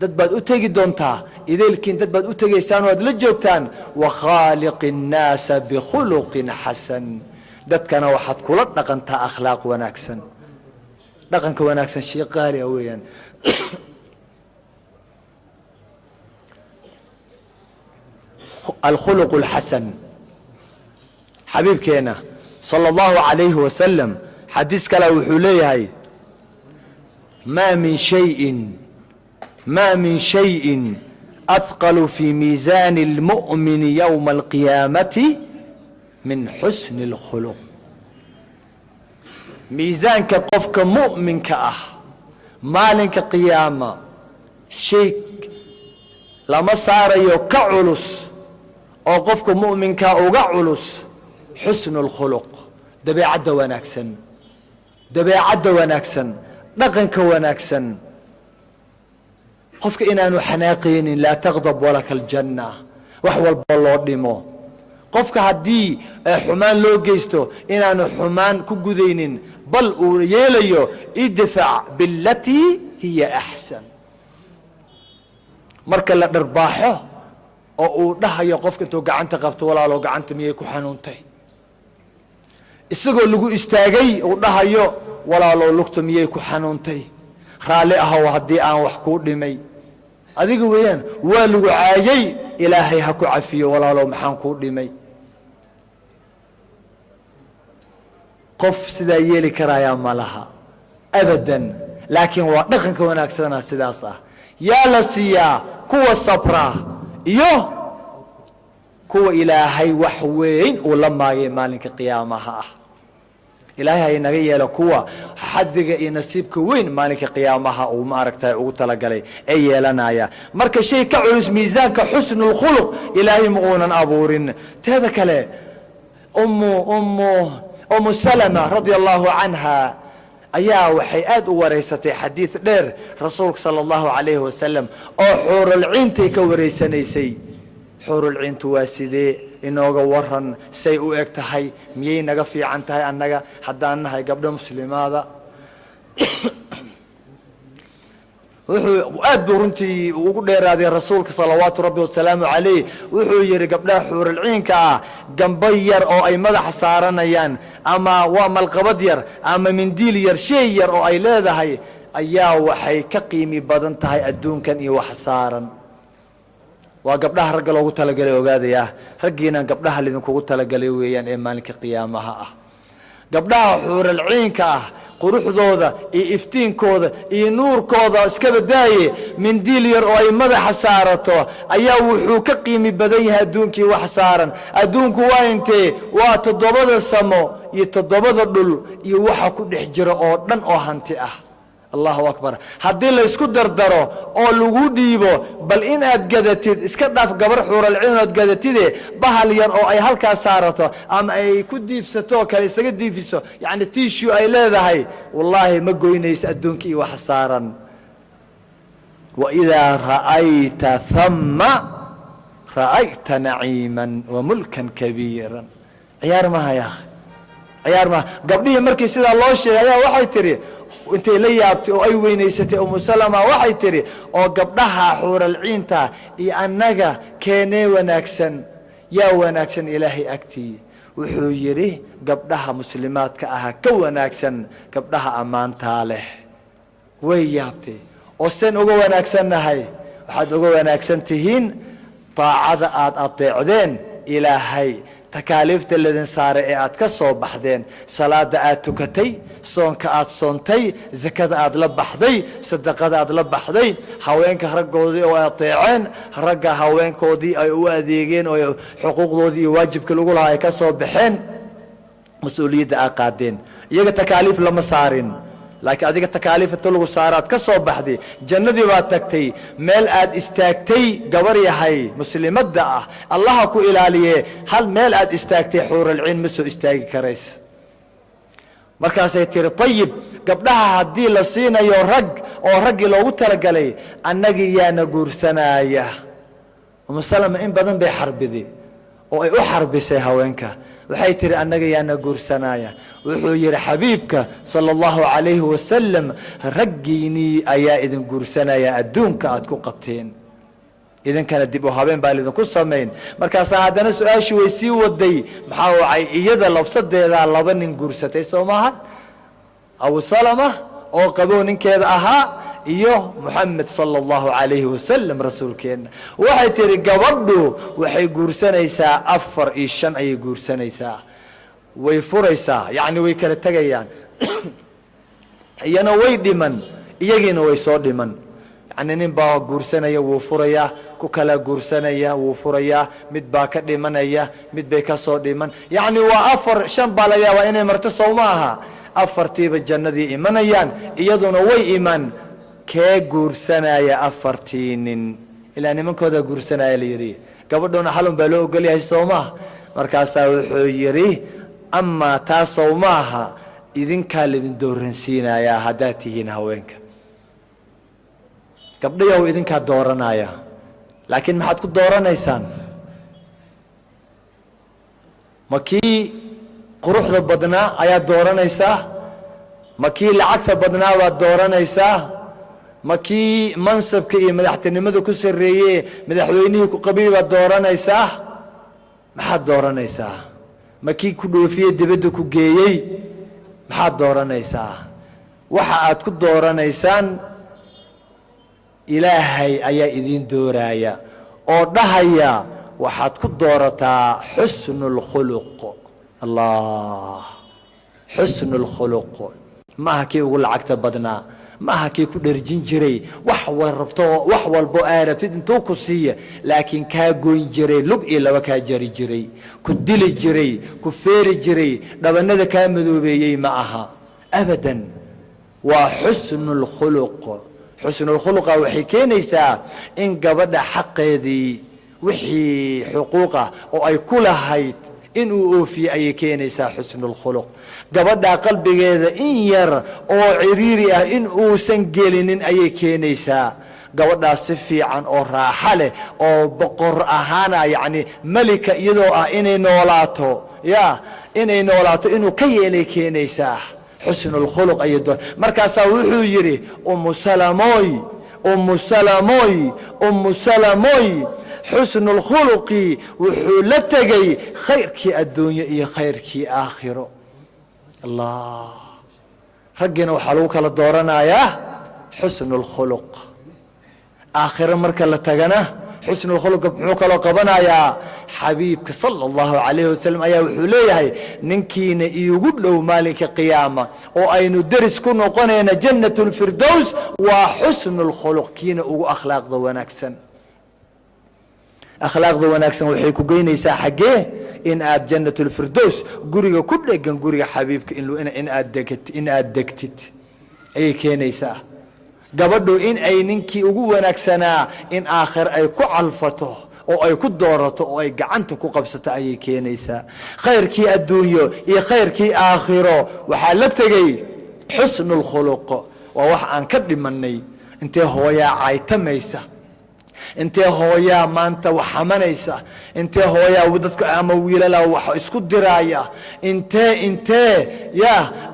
dad baad u tegi doontaa ideelkiin dad baad u tegaysaan oo aad la joogtaan wa khaaliqi الnaasa bikhuluqin xasan dadkana waxaad kula dhaqantaa akhlaaq wanaagsan dhaqanka wanaagsan shay qaali ah weeyaan الخلق الحسن حبيبكينا صلى الله عليه وسلم حديث كلا وحوليه ما من شيء أثقل في ميزان المؤمن يوم القيامة من حسن الخلق ميزان كقفك مؤمن مالك قيامة شيء لما صار يكعلس oo qofka mu'minka uga culus xusnul khuluq dabeecadda wanaagsan dhaqanka wanaagsan qofka inaanu xanaaqaynin laa taqdab walaka aljanna wax walba loo dhimo qofka haddii xumaan loo geysto inaanu xumaan ku gudaynin bal uu yeelayo idfac billatii hiya axsan marka la dharbaaxo oo uu dhahayo qofka intuu gacanta qabto walaalo gacanta miyay ku xanuuntay isagoo lagu istaagay uu dhahayo walaalo lugta miyay ku xanuuntay raali ahow haddii aan wax kuu dhimay adiga weeyaan waa lagu caayay ilaahay ha ku cafiyo walaalo maxaan kuu dhimay qof sidaa yeeli karayaa ma laha abadan laakiin waa dhaqanka wanaagsana sidaas ah yaa la siiyaa kuwa sabra iyo kuwa ilaahay wax weyn uu la maagay maalinka qiyaamaha ah ilaahay ay naga yeelo kuwa xadiga iyo nasiibka weyn maalinka qiyaamaha uu ma aragtay ugu talagalay ay yeelanaya marka shay ka culus miisaanka xusnul khuluq ilaahay ma uunan abuurin teeda kale ummu salama radiyallahu anha ayaa waxay aad u wareysatay xadiis dheer rasuulka sallallahu alayhi wasallam oo xuurul ciintay ka wareysanaysay xuurul ciintu waa sidee inooga waran say u eg tahay miyay naga fiican tahay annaga haddaan nahay gabdho muslimaada wuxuu aad buu runtii ugu dheeraaday rasuulka salawaatu rabbi wasalaamu calayh wuxuu yidhi gabdhaha xuurul ciinka ah gamba yar oo ay madaxa saaranayaan ama waa malqabad yar ama mindiil yar shay yar oo ay leedahay ayaa waxay ka qiimi badan tahay adduunkan iyo wax saaran waa gabdhaha ragga loogu talagalay ogaadaya raggiina gabdhaha lidinkugu talagalay weeyaan ee maalinka qiyaamaha ah gabdhaha xuurul ciinka ah quruxdooda iyo iftiinkooda iyo nuurkooda iska badaaye mindiil yar oo ay madaxa saarato ayaa wuxuu ka qiimi badan yahay adduunkii wax saaran adduunku waa intee waa 7 samo iyo 7 dhul iyo waxa ku dhex jira oo dhan oo hanti ah allahu akbar haddii la isku dardaro oo lagu dhiibo bal in aad gadatid iska dhaaf gabar xuurul ciin oo gadatide bahal yar oo ay halka saarato ama ay ku diibsato kale isaga diifiso yaani tissue ay leedahay wallahi ma goynaysa adduunkii wax saaran wa idha ra'ayta thamma ra'ayta na'iman wa mulkan kabiiran ciyaar ma gabdhihii markii sida loo sheegay waxay tiri intay la yaabtay oo ay weynaysatay ummu salama waxay tiri oo gabdhaha xuurul ciinta iyo annaga keenee wanaagsan yaa wanaagsan ilaahay agtii wuxuu yiri gabdhaha muslimaadka ah ka wanaagsan gabdhaha amaanta leh way yaabtay oo san uga wanaagsanahay waxaad uga wanaagsan tihiin taacada aad ateecdeen ilaahay takaaliifta ladin saare ee aad ka soo baxdeen salaada aad tukatay soonka aad soontay zakada aad la baxday sadaqada aad la baxday haweenka raggoodii oo ateeceen ragga haweenkoodii ay u adeegeen oo xuquuqdoodii iyo waajibka lagu lahaa ay ka soo baxeen mas'uuliyadda ay qaadeen iyaga takaaliif lama saarin laakiin adiga takaaliifta lagu saaraad ka soo baxday jannadii baad tagtay meel aad istaagtay gabar yahay muslimadda ah allaha ku ilaaliye hal meel aad istaagtay xuurul ciin ma soo istaagi karaysa markaasay tiri tayib gabdhaha haddii la siinayo rag oo raggii loogu talagalay annagii yaana guursanaya ummu salama in badan bay xarbiday oo ay u xarbisay haweenka waxay tiri annaga yaana guursanaya wuxuu yidhi xabiibka sala allahu calayhi wasalam raggiinii ayaa idin guursanaya adduunka aad ku qabteen idinkana dib u habeen baa lidinku samayn markaasaa haddana su-aashii way sii waday maxaa wacay iyada labsadeedaa 2 nin guursatay soo maaha abu salama oo qabow ninkeeda ahaa iyo muxamed sala allahu calayhi wasalam rasuulkeenna waxay tihi gabadhu waxay guursanaysaa 4 iyo 5 ayay guursanaysaa way furaysaa yacni way kala tegayaan iyana way dhiman iyagiina way soo dhiman yacni nin baa guursanaya wuu furayaa ku kala guursanaya wuu furayaa mid baa ka dhimanaya mid bay ka soo dhiman yacni waa 4 5 baa laga yaabaa inay marto sow ma aha 4tiiba jannadii imanayaan iyaduna way iman kee guursanaya 4tii nin ilaa nimankooda guursanaya la yidhi gabadhuna xalun baa loo ogol yahay soo maaha markaasaa wuxuu yidhi amaa taa sow maaha idinkaa laydin dooransiinayaa haddaad tihiin haweenka gabdhayow idinkaa dooranaya laakiin maxaad ku dooranaysaan ma kii quruxda badnaa ayaad dooranaysaa ma kii lacagta badnaa baad dooranaysaa ma kii mansabka iyo madaxtinimada ku sarreeye madaxweynihii ku qabiy baad dooranaysaa maxaad dooranaysaa ma kii ku dhoofiye dibadda ku geeyey maxaad dooranaysaa waxa aad ku dooranaysaan ilaahay ayaa idiin dooraya oo dhahaya waxaad ku doorataa xusnu اlkhuluq allah xusnu اlkhuluq maaha kii ugu lacagta badnaa maaha kii ku dherjin jiray wax walbo aa rabtid intuu ku siiya laakiin kaa goyn jiray lug iyo laba kaa jari jiray ku dili jiray ku feeri jiray dhabanada kaa madoobeeyey ma aha abadan waa xusnu اlkhuluq xusnu اlkhuluqa waxay keenaysaa in gabadha xaqeedii wixii xuquuqa oo ay ku lahayd inuu oofiye ayay keenaysaa xusnu اlkhuluq gabadha qalbigeeda in yar oo ciriiri ah in uusan gelinin ayay keenaysaa gabadhaas si fiican oo raaxa leh oo boqor ahaana yacni melika iyadoo ah inay noolaato inay noolaato inuu ka yeelay keenaysaa xusnu اlkhuluq ayay doon markaasaa wuxuu yidhi ummu salamoy xusnu اlkhuluqi wuxuu la tegay khayrkii adduunyo iyo khayrkii aakhiro allah raggiina waxaa lagu kala dooranayaa xusnu اlkhuluq aakhiro marka la tagana xusnu اlkhuluq muxuu kaloo qabanayaa xabiibka sala allahu calayhi wasalam ayaa wuxuu leeyahay ninkiina iigu dhow maalinka qiyaama oo aynu deris ku noqonayna jannat اlfirdows waa xusnu اlkhuluq kiina ugu akhlaaqda wanaagsan akhlaaqda wanaagsan waxay ku geynaysaa xaggee in aad jannat اlfirdows guriga ku dhegan guriga xabiibka in aad degtid ayay keenaysaa gabadhu in ay ninkii ugu wanaagsanaa in aakhir ay ku calfato oo ay ku doorato oo ay gacanta ku qabsato ayay keenaysaa khayrkii adduunyo iyo khayrkii aakhiro waxaa la tegey xusnu اlkhuluq waa wax aan ka dhimanay intee hooyaa caytamaysa intee hooyaa maanta wax xamanaysa intee hooyaa dadka ama wiilala wax isku diraaya intee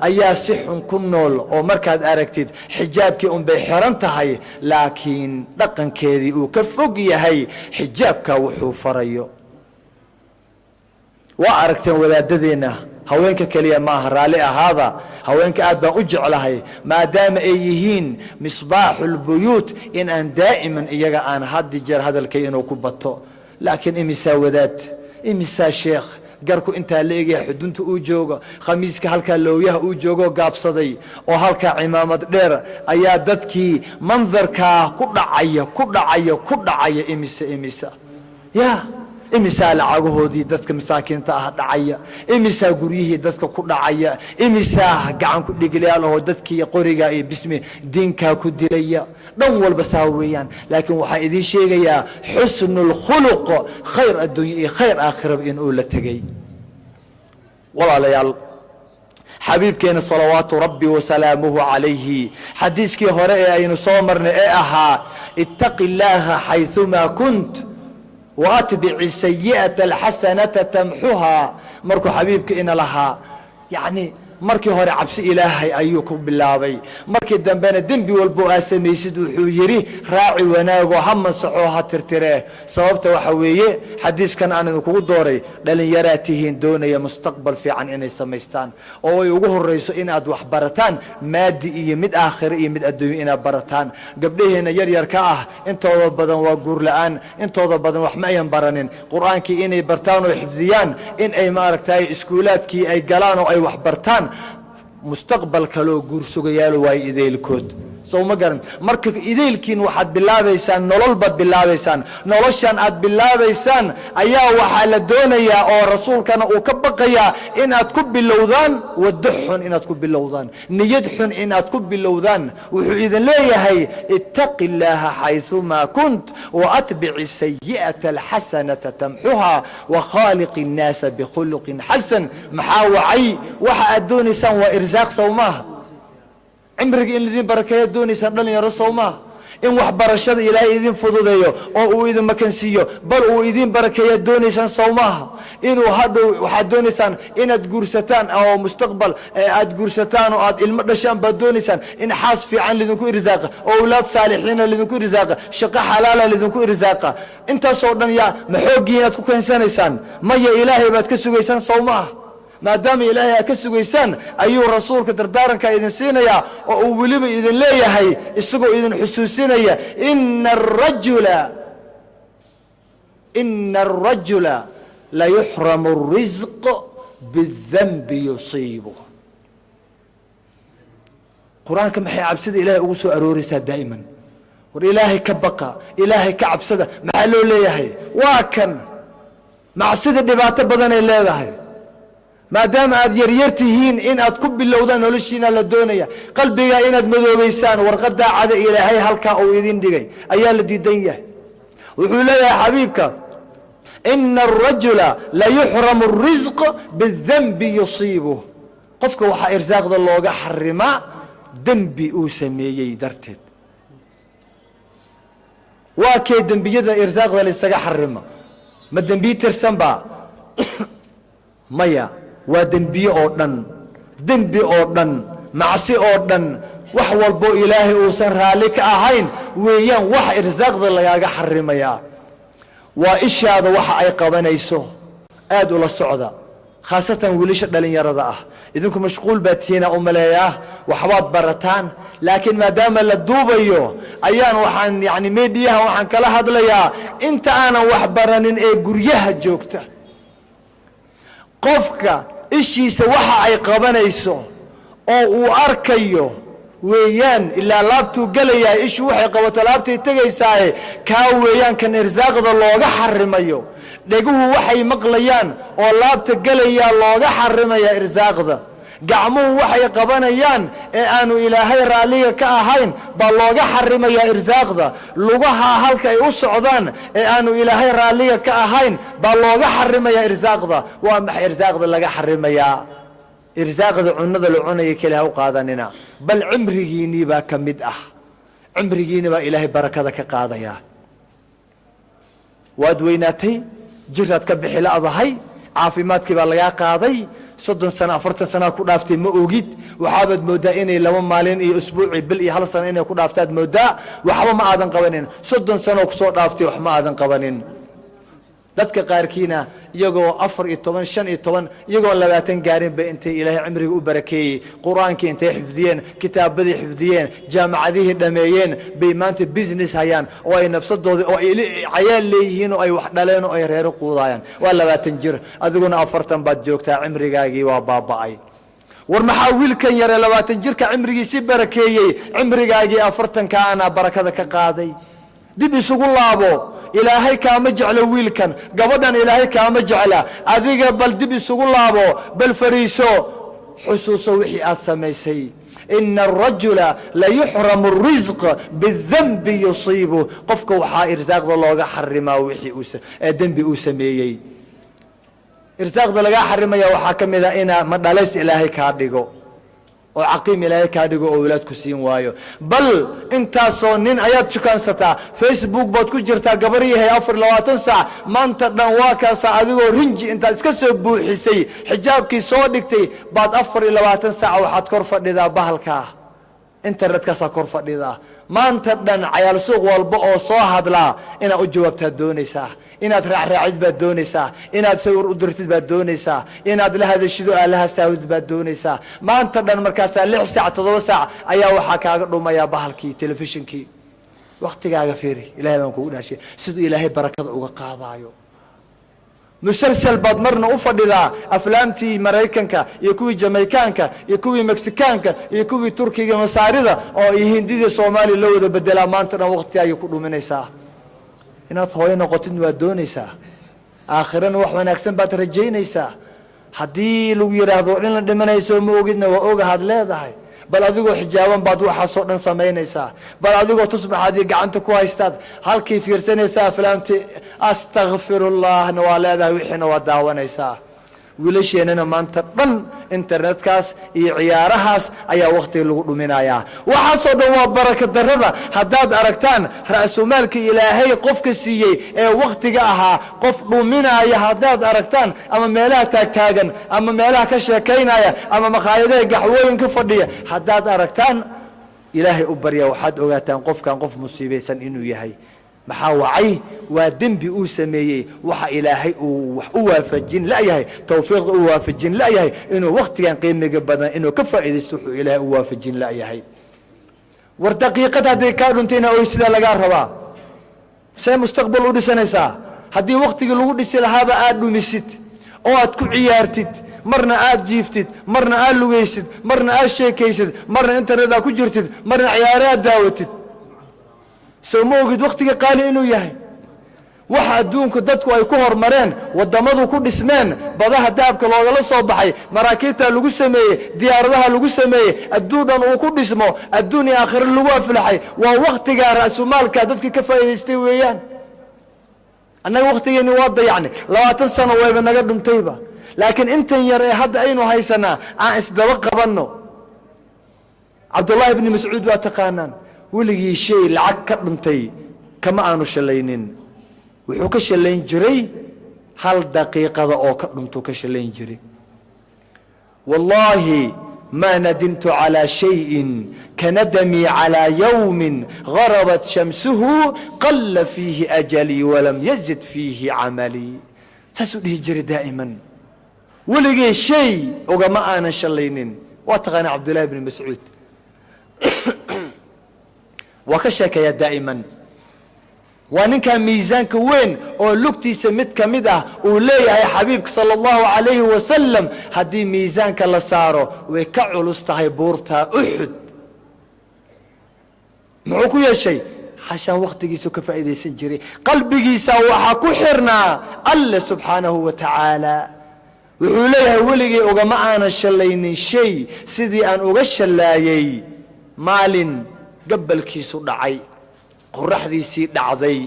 ayaa si xun ku nool oo markaad aragtid xijaabkii un bay xiran tahay laakiin dhaqankeedii uu ka fog yahay xijaabka wuxuu farayo waa aragteen wadaadadeenna haweenka keliya maaha raalli ahaada haweenka aad baan u jeclahay maadaama ay yihiin misbaaxu اlbuyuut in aan daa'iman iyaga aan haddi jeer hadalkay inuu ku bato laakiin imisaa wadaad imisaa sheekh garku intaa la egyahay xudunta uu joogo khamiiska halkaa looyaha uu joogoo gaabsaday oo halkaa cimaamad dheer ayaa dadkii mandarkaa ku dhacaya imisa imisaa lacagahoodii dadka masaakiinta ah dhacaya imisaa guryihii dadka ku dhacaya imisaa gacan ku dhiglayaalahoo dadkii qoriga iyo bismi diinkaa ku dilaya dhan walba saa weeyaan laakiin waxaan idiin sheegayaa xusnu اlkhuluq khayr adduunya iyo khayr aakhiraba in uu la tegey walaalayaal xabiibkeena salawaatu rabbi wasalaamuhu calayhi xadiiskii hore ee aynu soo marnay ee ahaa ittaqi اllaaha xayثumaa kunt وأتبع السيئة الحسنة تمحها markuu xabiibka ina lahaa yacni markii hore cabsi ilaahay ayuu ku bilaabay markii dambena dembi walbo aa samaysid wuxuu yidhi raaci wanaagoo ha mansaxoo ha tirtiree sababta waxa weeye xadiiskan aan idinkugu dooray dhallinyaraa tihiin doonaya mustaqbal fiican inay samaystaan oo ay ugu horrayso inaad wax barataan maadi iyo mid aakhire iyo mid adduunyo inaad barataan gabdhaheena yaryarka ah intooda badan waa guur la'aan intooda badan wax ma ayan baranin qur'aankii inay bartaan oo xifdiyaan in ay maaragtay iskuulaadkii ay galaan oo ay wax bartaan mustaqbal kaloo guursugayaalo waayo ideylkood soo ma garan marka ideylkiin waxaad bilaabaysaan nolol baad bilaabaysaan noloshan aad bilaabaysaan ayaa waxaa la doonayaa oo rasuulkana uu ka baqayaa inaad ku bilowdaan waddo xun inaad ku bilowdaan niyad xun inaad ku bilowdaan wuxuu idin leeyahay ittaqi illaaha xayثumaa kunt waatbici sayi'ata alxasanata tamxuha wakhaaliqi الnaasa bikhuluqin xasan maxaa wacay waxa aad doonaysaan waa irsaaq sow maaha cimriga in idin barakeeya doonaysaan dhalinyaro sow maaha in waxbarashada ilaahay idin fududeeyo oo uu idin makansiiyo bal uu idin barakeeya doonaysaan sow maaha inuu hadhow waxaad doonaysaan inaad guursataan oo mustaqbal aad guursataan oo aad ilmo dhashaan baad doonaysaan in xaas fiican lidinku irsaaqa oo awlaad saalixiina lidinku irsaaqa shaqo xalaala lidinku irsaaqa intaasoo dhan yaa ma xoogii inaad ku keensanaysaan maya ilaahay baad ka sugaysaan sow maaha maadaama ilaahay aad ka sugaysaan ayuu rasuulka dardaaranka idin siinayaa oo uu weliba idin leeyahay isagoo idin xusuusinaya ina arajula layuxramu الrisq biالdanbi yusiibuh qur-aanka maxay cabsida ilaahay ugu soo arooraysaa daa'iman war ilaahay ka baqa ilaahay ka cabsada maxaa loo leeyahay waa kan macsida dhibaato badanay leedahay maadaama aad yaryar tihiin in aad ku bilowdaan noloshiina la doonaya qalbiga inaad madoobaysaan warqadaa cada ilaahay halkaa uu idin dhigay ayaa la diidan yahay wuxuu leeyahay xabiibka ina arajula layuxramu الrisq biالdanbi yusiibuh qofka waxaa irsaaqda looga xarimaa dembi uu sameeyey darteed waa kee dembiyada irsaaqda laysaga xarima ma dembiyi tirsan ba maya waa dembiye oo dhan dembi oo dhan macsi oo dhan wax walbo ilaahay uusan raalli ka ahayn weeyaan wax irsaaqda lagaaga xarimayaa waa ishaada waxa ay qabanayso aad ula socda khaasatan wiilasha dhalinyarada ah idinku mashquul baa tihiina u maleeyaa waxbaad barataan laakiin maadaama la duubayo ayaan waxaan yani meediyaha waxaan kala hadlayaa inta aanan wax baranin ee guryaha joogta qofka ishiisa waxa ay qabanayso oo uu arkayo weeyaan ilaa laabtuu gelayaa ishu waxay qabato laabtay tegaysaaye kaa weeyaan kan irsaaqda looga xarimayo dheguhu waxay maqlayaan oo laabta gelayaa looga xarimaya irsaaqda gacmuhu waxay qabanayaan ee aanu ilaahay raalliga ka ahayn baa looga xarimayaa irsaaqda lugaha halka ay u socdaan ee aanu ilaahay raalliga ka ahayn baa looga xarimayaa irsaaqda waa maxay irsaaqda laga xarimayaa irsaaqda cunada la cunaya keliya ha u qaadanina bal cimrigiinii baa ka mid ah cimrigiini baa ilaahay barakada ka qaadayaa waad weynaatay jiraad ka bixi la'dahay caafimaadkii baa lagaa qaaday 30 sano 40 sano ku dhaaftay ma ogid waxaad moodaa inay 2 maalin iyo usbuuci bil iyo hal sano inay ku dhaaftaad moodaa waxba ma aadan qabanin 30 sano ku soo dhaaftay wax ma aadan qabanin dadka qaarkiina iyagoo 4 iyo 10 5 iyo 10 iyagoo 20 gaarin bay intay ilaahay cimriga u barakeeyay quraanka intay xifdiyeen kitaabadii xifdiyeen jaamacadihii dhameeyeen bay maanta business hayaan oo ay nafsadooda oo ay cayaal leeyihiin oo ay wax dhaleen oo ay reer quudayaan waa 20 jir adiguna 40 baad joogtaa cimrigaagii waa baaba'ay war maxaa wiilkan yar 20 jirka cimrigiisa barakeeyay cimrigaagii 40 kaana barakada ka qaaday dib isugu laabo ilaahay kaama jeclo wiilkan gabadhan ilaahay kaama jecla adiga bal dib isugu laabo bal fariiso xusuuso wixii aad samaysay ina arajula layuxramu الrisq biالdanbi yusiibu qofka waxaa irsaaqda looga xarimaa wixii dembi uu sameeyey irsaaqda laga xarimaya waxaa ka mid ah ina ma dhalays ilaahay kaa dhigo oo caqiim ilaahay kaa dhigo oo walaad ku siin waayo. bal intaasoo nin ayaad shukaansataa, facebook baad ku jirtaa, gabar yahay 24 saac maanta dhan waa kaasa adigoo rinji intaad iska soo buuxisay xijaabkii soo dhigtay baad 24 saac waxaad kor fadhidaa bahalkaa internetkaasaa kor fadhidaa maanta dhan. cayaal suuq walba oo soo hadlaa inaad u jawaabtaad doonaysaa, inaad raacraacid baad doonaysaa, inaad sawir u dirtid baad doonaysaa, inaad la hadashido aalaha saawid baad doonaysaa. maanta dhan markaasaa 6 saac 7 saac ayaa waxaa kaaga dhumayaa bahalkii telefishinkii. waktigaaga fiiri, ilaahay baan kugu dhaashay siduu ilaahay barakada uga qaadaayo. musalsal baad marna u fadhidaa aflaamtii maraykanka iyo kuwii jamaykaanka iyo kuwii meksikaanka iyo kuwii turkiga masaarida oo iyo hindida soomaaliya loo wada bedelaa. maanta dhan waktigaagay ku dhuminaysaa. inaad hooyo noqotid waad doonaysaa, aakhirana wax wanaagsan baad rajaynaysaa. haddii lagu yidhaahdo in la dhimanayso ma ogidna waa ogahaad leedahay. bal adigoo xijaaban baad waxaasoo dhan samaynaysaa, bal adigoo tusbaxaadii gacanta ku haystaad halkii fiirsanaysaa aflaamti astakfirullahna waa leedahay, wixiina waa daawanaysaa. wiilasheenana maanta dhan internetkaas iyo ciyaarahaas ayaa waktiga lagu dhuminayaa. waxaasoo dhan waa baraka darada. haddaad aragtaan ra'sumaalka ilaahay qofka siiyey ee waktiga ahaa qof dhuminaya haddaad aragtaan, ama meelaha taagtaagan ama meelaha ka sheekaynaya ama makhaayadaha gaxwooyin ka fadhiya haddaad aragtaan, ilaahay u barya waxaad ogaataan qofkan qof musiibaysan inuu yahay. maxaa wacay? waa dembi uu sameeyey. waxa ilaahay uu wax u waafajin la'yahay, tawfiiqda u waafajin la'yahay inuu waktigan qiimiga badan inuu ka faa'iidaysto wuxuu ilaahay u waafajin la'yahay. war daqiiqad hadday kaa dhuntayna oy sidaa lagaa rabaa. see mustaqbal u dhisanaysaa haddii waktigii lagu dhisi lahaaba aad dhumisid oo aad ku ciyaartid, marna aad jiiftid, marna aad lugaysid, marna aad sheekaysid, marna internet aad ku jirtid, marna ciyaare aad daawatid. soo ma ogid waktiga qaali inuu yahay? waxa adduunku dadku ay ku hormareen, wadamadu ku dhismeen, badaha dahabka loogala soo baxay, maraakiibta lagu sameeyey, diyaaradaha lagu sameeyey, adduunan uu ku dhismo, adduun iyo aakhiro lagu aflaxay, waa waktigaa ra'sumaalka dadka ka faa'iidaystay weeyaan. annaga waktigeeni waa dayacnay, 20 sano wayba naga dhuntayba. laakiin intan yar ee hadda aynu haysanaa aan isdaba qabanno. cabdullaahi ibni mascuud waa taqaanaan, weligii shay lacag ka dhuntay kama aanu shalaynin. wuxuu ka shalayn jiray hal daqiiqada oo ka dhuntuu ka shalayn jiray. wallaahi ma nadimtu calaa shayin kanadamii calaa yawmin garabat shamsuhu qalla fiihi ajalii walam yazid fiihi camalii. taasuu dhihi jiray daa'iman, weligii shay ogama aanan shalaynin. waa taqaanaa cabdullaahi ibni mascuud waa ka sheekeeyaa daa'iman. waa ninkaa miisaanka weyn oo lugtiisa mid ka mid ah uu leeyahay xabiibka sala allahu calayhi wasalam haddii miisaanka la saaro way ka culus tahay buurta uxud. muxuu ku yeeshay? xashaan waktigiisu ka faa'iidaysan jiray. qalbigiisa waxaa ku xirnaa alle subxaanahu wa tacaala. wuxuu leeyahay weligay ogama aanan shalaynin shay sidii aan uga shallaayey maalin gabalkiisu dhacay, qoraxdiisii dhacday,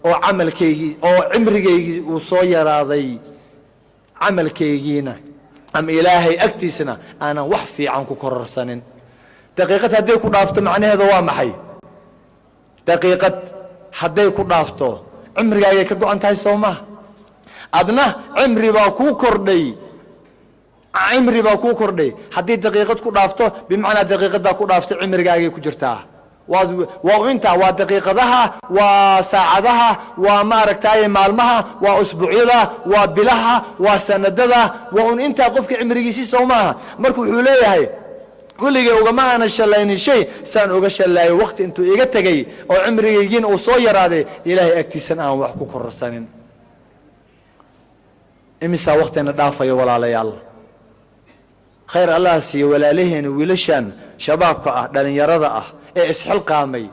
oo camalkaygii oo cimrigaygii uu soo yaraaday, camalkaygiina ama ilaahay agtiisana aanan wax fiican ku kororsanin. daqiiqad hadday ku dhaafto macnaheeda waa maxay? daqiiqad hadday ku dhaafto cimrigaagay ka go-an tahay soo maha. adna cimri baa kuu kordhay, cimri baa kuu kordhay. haddii daqiiqad ku dhaafto bimacnaa daqiiqadaa ku dhaaftay cimrigaagay ku jirtaa. waa intaa, waa daqiiqadaha, waa saacadaha, waa maaragtaaye maalmaha, waa usbuucyada, waa bilaha, waa sanadada, waa un intaa qofka cimrigiisii soo maaha. marka wuxuu leeyahay kulligay ugama aanan shalaynin shay saan uga shallaayo wakti intuu iga tegey oo cimrigaygiina uu soo yaraaday ilaahay agtiisan aan wax ku kororsanin. imisaa waktina dhaafayo walaalayaal. khayr allah siiyo walaalaheena wiilashan shabaabka ah, dhalinyarada ah ee isxilqaamay,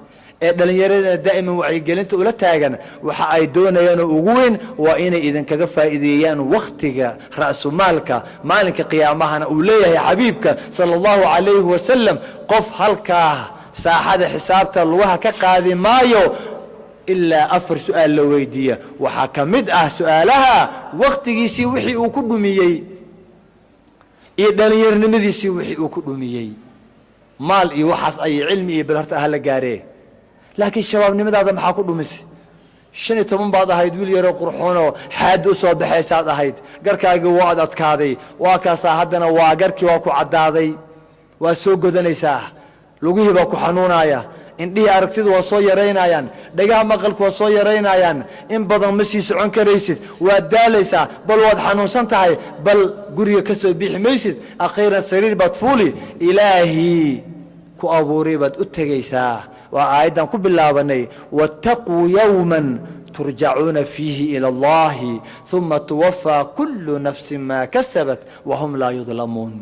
ee dhalinyaradana daa'iman wacyigelinta ula taagan. waxa ay doonayaan oo ugu weyn waa inay idinkaga faa'iideeyaan waktiga ra'sumaalka. maalinka qiyaamahana uu leeyahay xabiibka sala allahu calayhi wasalam, qof halkaa saaxada xisaabta lugaha ka qaadi maayo ilaa 4 su'aal la weydiiya. waxaa ka mid ah su'aalaha waktigiisii wixii uu ku dhumiyey. iyo dhalinyarnimadiisii wixii uu ku dhumiyey maal iyo waxaas ay cilmi iyo bal horta la gaaree laakiin shabaabnimadaada maxaa ku dhumisay 15 baad ahayd wiil yar oo qurxoon oo xaad u soo baxaysaad ahayd garkaaga waa adkaaday waa kaasa haddana waa garkii waa ku cadaaday waa soo godanaysaa lugihii baa ku xanuunaya indhihii aragtidu waa soo yaraynayaan dhagaha maqalku waa soo yaraynayaan in badan ma sii socon karaysid waad daalaysaa bal waad xanuunsan tahay bal guriga ka soo bixi maysid akhiiran sariir baad fuuli ilaahii ku abuuray baad u tegaysaa waa aayaddan ku bilaabanay wattaquu yawman turjacuuna fiihi ila allahi uma tuwafaa kullu nafsin maa kasabat wahum laa yudlamuun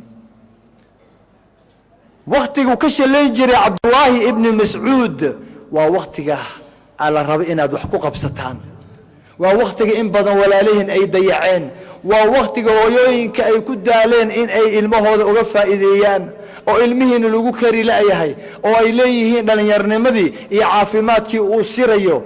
waktiguu ka shalayn jiray cabdullaahi ibni mascuud waa waktiga la raba inaad wax ku qabsataan waa waktiga in badan walaalihiin ay dayaceen waa waktiga hooyooyinka ay ku daaleen in ay ilmahooda uga faa'iideeyaan oo ilmihiina lagu kari la'yahay oo ay leeyihiin dhallinyarnimadii iyo caafimaadkii uu sirayo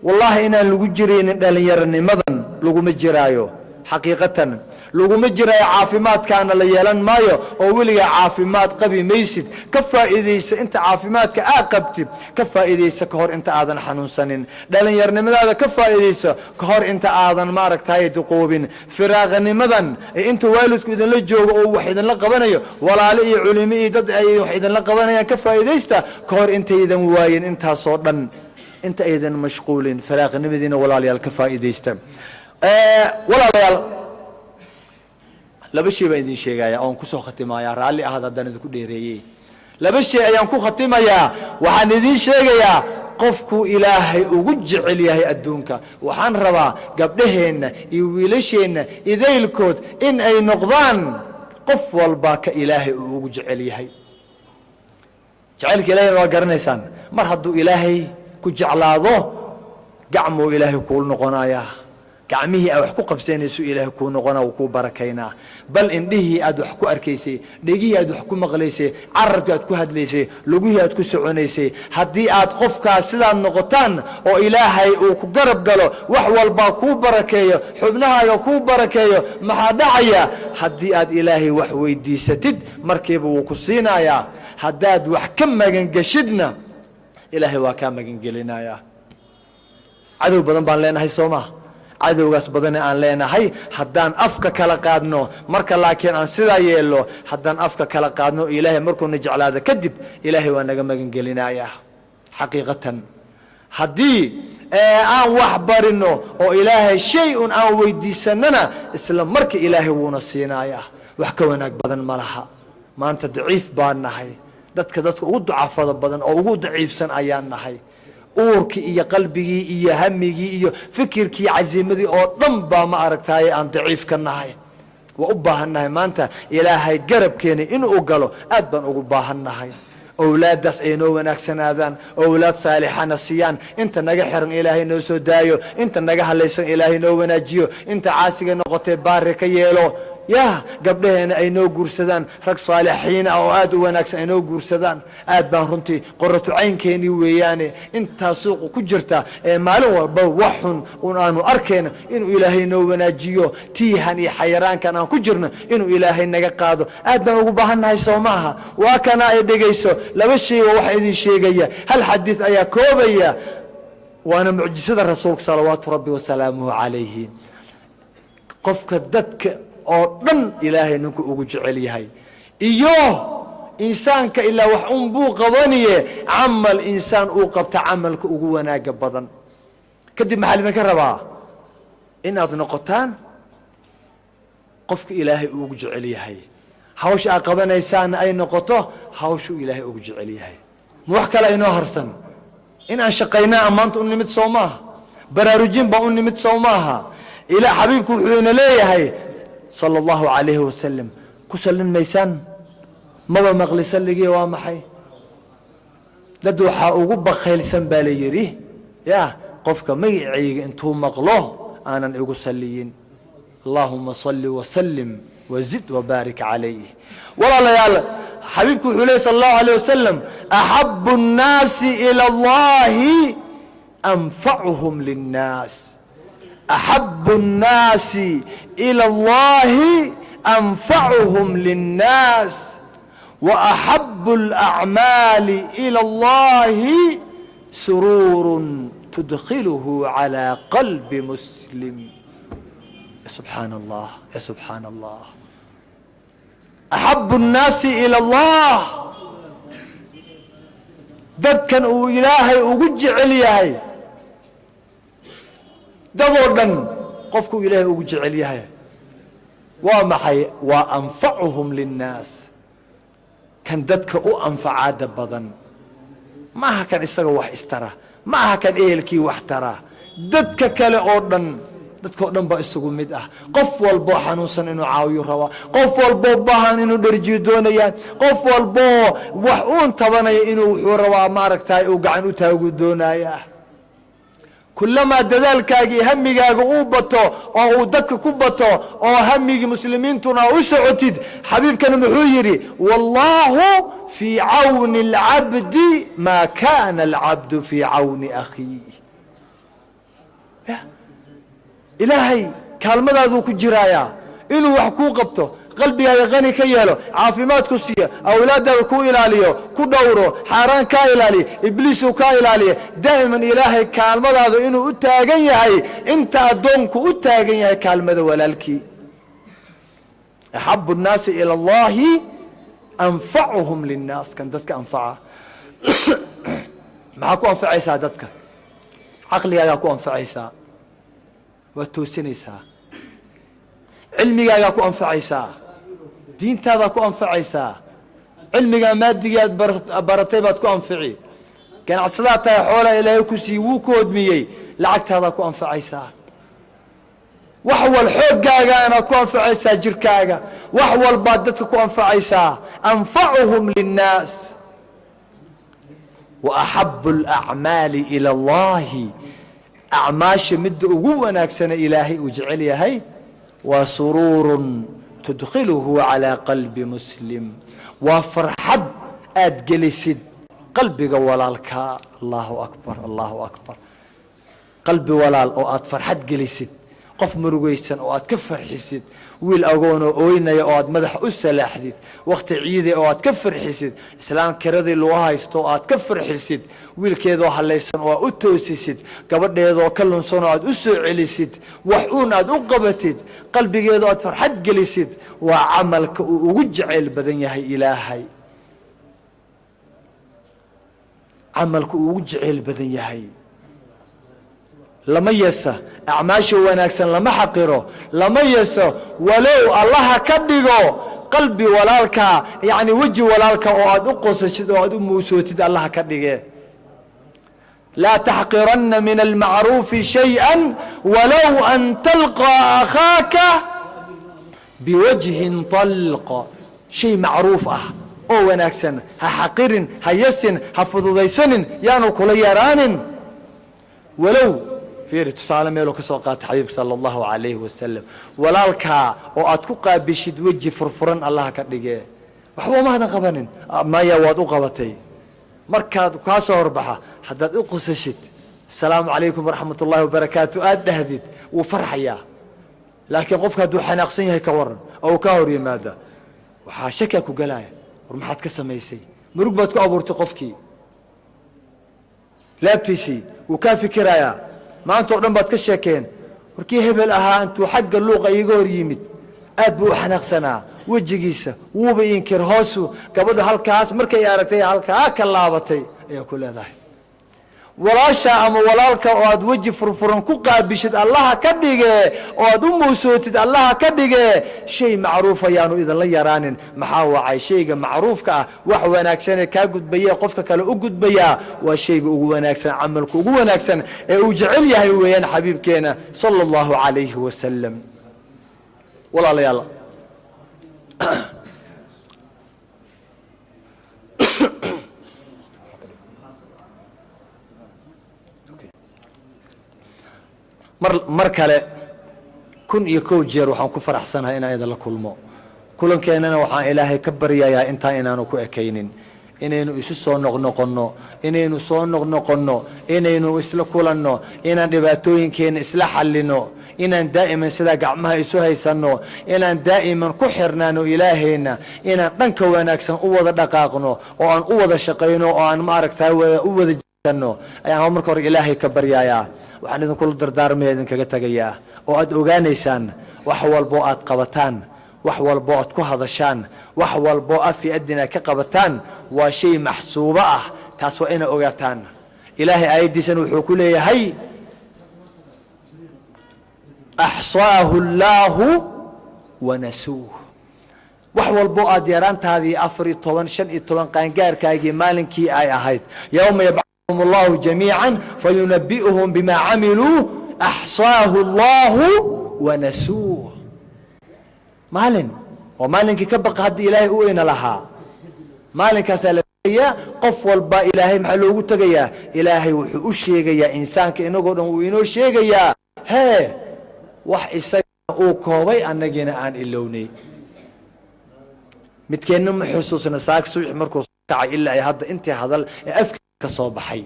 wallaahi inaan lagu jiraynin dhallinyarnimadan laguma jiraayo xaqiiqatan laguma jiraayo caafimaadkaana la yeelan maayo oo weligaa caafimaad qabi maysid ka faa'iidaysa inta caafimaadka aad qabtid ka faa'iidaysa ka hor inta aadan xanuunsanin dhalinyarnimadaada ka faa'iidaysa ka hor inta aadan maaragtay duqoobin firaaqanimadan inta waalidku idinla joogo oo wax idinla qabanayo walaalo iyo culimo iyo dad ay wax idinla qabanayaan ka faa'iidaysta ka hor intaydan waayin intaasoo dhan inta aydan mashquulin firaaqnimadiina walaalayaal ka faa'iidaysta walaalayaal laba shay baan idin sheegayaa oon ku soo khatimayaa raalli ahad haddaan idinku dheereeyey laba shay ayaan ku khatimayaa waxaan idin sheegayaa qofkuu ilaahay ugu jecel yahay adduunka waxaan rabaa gabdhaheenna iyo wiilasheenna idaylkood in ay noqdaan qof walba ka ilaahay uu ugu jecel yahay jacaylka ilaahayna waa garanaysaan mar hadduu ilaahay ku jeclaado gacmuu ilaahay kuu noqonayaa gacmihii aad wax ku qabsanayso ilaahay kuu noqona uu kuu barakaynaa bal indhihii aad wax ku arkaysay dhegihii aad wax ku maqlaysay carabkii aad ku hadlaysay lugihii aad ku soconaysay haddii aad qofkaas sidaad noqotaan oo ilaahay uu ku garab galo wax walbaa kuu barakeeyo xubnahaaga kuu barakeeyo maxaa dhacaya haddii aad ilaahay wax weydiisatid markiiba wuu ku siinayaa haddaad wax ka magangeshidna ilaahay waa kaa magangelinayaa cadow badan baan leenahay soo maa cadowgaas badane aan leenahay haddaan afka kala qaadno marka laakiin aan sidaa yeelno haddaan afka kala qaadno ilaahay markuuna jeclaado kadib ilaahay waa naga magangelinayaa xaqiiqatan haddii aan wax barino oo ilaahay shay un aan weydiisanana isla marka ilaahay wuuna siinayaa wax ka wanaag badan ma laha maanta daciif baan nahay dadka ugu ducafada badan oo ugu daciifsan ayaan nahay uurkii iyo qalbigii iyo hamigii iyo fikirkii caziimadii oo dhan baa ma aragtaaye aan daciif ka nahay waa u baahan nahay maanta ilaahay garabkeena inuu galo aad baan ugu baahan nahay awlaaddaas ay noo wanaagsanaadaan awlaad saalixana siiyaan inta naga xiran ilaahay noo soo daayo inta naga halaysan ilaahay noo wanaajiyo inta caasiga noqotee baari ka yeelo yaa gabdhaheena ay noo guursadaan rag saalixiin ah oo aad u wanaagsan ay noo guursadaan aad baan runtii qoratu caynkeenii weeyaane intaa suuqa ku jirta ee maalin walba wax xun un aanu arkayno inuu ilaahay noo wanaajiyo tiihan iyo xayaraankan aan ku jirno inuu ilaahay naga qaado aad baan ugu baahannahay soo maaha waa kana ay dhegayso laba shay oo waxa idin sheegaya hal xadiid ayaa koobaya waana mucjisada rasuulka salawaatu rabbi wasalaamuhu calayhi qofka dadka oo dhan ilaahay ninku ugu jecel yahay iyo insaanka ilaa wax un buu qabaniye camal insaan uu qabta camalka ugu wanaaga badan kadib maxaa idinka rabaa inaad noqotaan qofka ilaahay uu ugu jecel yahay hawsha aad qabanaysaana ay noqoto hawshuu ilaahay ugu jecel yahay ma wax kale inoo harsan in aan shaqaynaa ammaanta u nimid soo maaha baraarujin baa u nimid soo maaha ilaa xabiibku wuxuu ina leeyahay صلى الله عليه وسلم كسلن ميسان ما مقلي سلقي وامحي لدو حاوغو بخيل سنبالي يريه يا قفك ميعيق انتو مقلوه انا ايغو سليين اللهم صل وسلم وزد وبارك عليه والله ليال حبيبك حليه صلى الله عليه وسلم احب الناس الى الله انفعهم للناس أحب الناس إلى الله أنفعهم للناس وأحب الأعمال إلى الله سرور تدخله على قلب مسلم. يا سبحان الله يا سبحان الله. أحب الناس إلى الله dadkan uu ilaahay ugu jecel yahay dadoo dhan qofku ilaahay ugu jecel yahay waa maxay? waa anfacuhum linnaas, kan dadka u anfacaada badan. ma aha kan isaga wax istara, ma aha kan ehelkii wax tara. dadka kale oo dhan, dadka oo dhan baa isugu mid ah. qof walboo xanuunsan inuu caawiyo rabaa, qof walboo baahan inuu dherjiyo doonayaan, qof walboo wax uun tabanaya inuu wuxuu rabaa maaragtaay uu gacan u taagu doonaya. kulamaa dadaalkaaga iyo hamigaaga uu bato oo uu dadka ku bato oo hamigii muslimiintuna u socotid, xabiibkana muxuu yidhi wallaahu fii cawni alcabdi maa kaana alcabdu fii cawni akhiih. ilaahay kaalmadaaduu ku jiraayaa inuu wax kuu qabto, qalbigaaga qani ka yeelo, caafimaad ku siiyo, awlaadaada ku ilaaliyo, ku dhowro, xaaraan kaa ilaaliyo, ibliisuu kaa ilaaliyo. daa'iman ilaahay kaalmadaada inuu u taagan yahay inta addoonku u taagan yahay kaalmada walaalkii. axabu nnaasi ila allahi anfacuhum linnaas, kan dadka anfaca. maxaa ku anfacaysaa dadka? caqligaagaa ku anfacaysaa, waad toosinaysaa. cilmigaagaa ku anfacaysaa, diintaadaa ku anfacaysaa. cilmigaa maadigii aad baratay baad ku anfici. ganacsadaa tahay xoolaa ilaahay ku siiy wuu ku hodmiyey, lacagtaadaa ku anfacaysaa. wax wal xooggaagaanaad ku anfacaysaa, jirkaaga wax walbaad dadka ku anfacaysaa. anfacuhum linnaas wa axabu alacmaali ila allahi, acmaasha midda ugu wanaagsana ilaahay uu jecel yahay waa suruurun tudkhiluhu calaa qalbi muslim. waa farxad aad gelisid qalbiga walaalkaa. allahu akbar allahu akbar. qalbi walaal oo aad farxad gelisid, qof murugaysan oo aad ka farxisid, wiil agoonoo ooynaya oo aad madaxa u salaaxdid, wakhti ciide oo aad ka farxisid, islaan kiradii lagu haysto oo aad ka farxisid, wiilkeedoo hallaysan oo aad u toosisid, gabadheedoo ka lunsan oo aad u soo celisid, wax uun aad u qabatid, qalbigeedoo aad farxad gelisid. waa camalka uu ugu jacayl badan yahay ilaahay, camalka uu ugu jacayl badan yahay. lama yeesa acmaasha wanaagsan, lama xaqiro, lama yeeso walow allaha ka dhigo qalbi walaalkaa, yacni weji walaalka oo aad u qosashid oo aad u muusootid allaha ka dhige. laa taxqiranna min almacruufi shayئa walow an talqaa akhaaka biwajhin طalq. shay macruuf ah oo wanaagsan ha xaqirin, ha yasin, ha fududaysanin, yaanu kula yaraanin. walow fiiri tusaale meeluu ka soo qaata xabiibka sala allahu calayhi wasalam, walaalkaa oo aad ku qaabishid weji furfuran allaha ka dhige. waxba umaadan qabanin, maya waad u qabatay. markaad kaa soo horbaxa haddaad u qusashid asalaamu calaykum waraxmat ullahi wabarakaatu aad dhahdid wuu farxayaa. laakiin qofka hadduu xanaaqsan yahay ka waran oo uu kaa hor yimaada, waxaa shakaa ku galaya, war maxaad ka samaysay? murug baad ku abuurtay qofkii, laabtiisii wuu kaa fikirayaa. maanta oo dhan baad ka sheekeen, warkii hebel ahaa intuu xagga luuqa iiga hor yimid aad buu u xanaaqsanaa, wejigiisa wuuba inkir, hoosu gabadha halkaas markay aragtay halkaa ka laabatay ayaa ku leedahay. walaasha ama walaalka oo aad weji furfuran ku qaabishid allaha ka dhige, oo aad u muusootid allaha ka dhige. shay macruuf ayaanu idinla yaraanin. maxaa wacay? shayga macruufka ah wax wanaagsanee kaa gudbaye qofka kale u gudbayaa waa shayga ugu wanaagsan, camalka ugu wanaagsan ee uu jecel yahay weeyaan xabiibkeena sala allahu calayhi wasalam. walaalayaal mar kale 1,000 jeer waxaan ku faraxsanahay inaan idinla kulmo. kulankeenana waxaan ilaahay ka baryayaa intaan inaanu ku ekaynin, inaynu isu soo noqnoqonno inaynu soo noqnoqonno inaynu isla kulanno inaan dhibaatooyinkeena isla xallino inaan daa'iman sidaa gacmaha isu haysanno inaan daa'iman ku xirnaano ilaahayna inaan dhanka wanaagsan u wada dhaqaaqno oo aan u wada shaqayno oo aan maaragtaa u wada jeesanno ayaan marka hore ilaahay ka baryayaa waxaan idinkula dardaarmaya idinkaga tegayaa oo aad ogaanaysaan wax walbo aad qabataan wax walbo aad ku hadashaan wax walbo afi adina ka qabataan waa shay maxsuuba ah taas waa ina ogaataan ilaahay aayadiisan wuxuu ku leeyahay axsaahu allaahu wanasuuh wax walbo aad yaraantaadii 14 15 qaangaarkaagii maalinkii ay ahayd yawma yab'athum allahu jamiican fayunabbi'uhum bima camiluu axsaahu allahu wanasuuh maalin oo maalinkii ka baqa haddii ilaahay u weyna lahaa maalinkaasaa la tegayaa qof walba ilaahay maxaa loogu tegayaa ilaahay wuxuu u sheegayaa insaanka inagoo dhan uu inoo sheegayaa hee wax isaga uu koobay annagiina aan ilownay midkeenna ma xusuusna saak subax markuu kacay ilaa ay hadda intii hadal ee afka ka soo baxay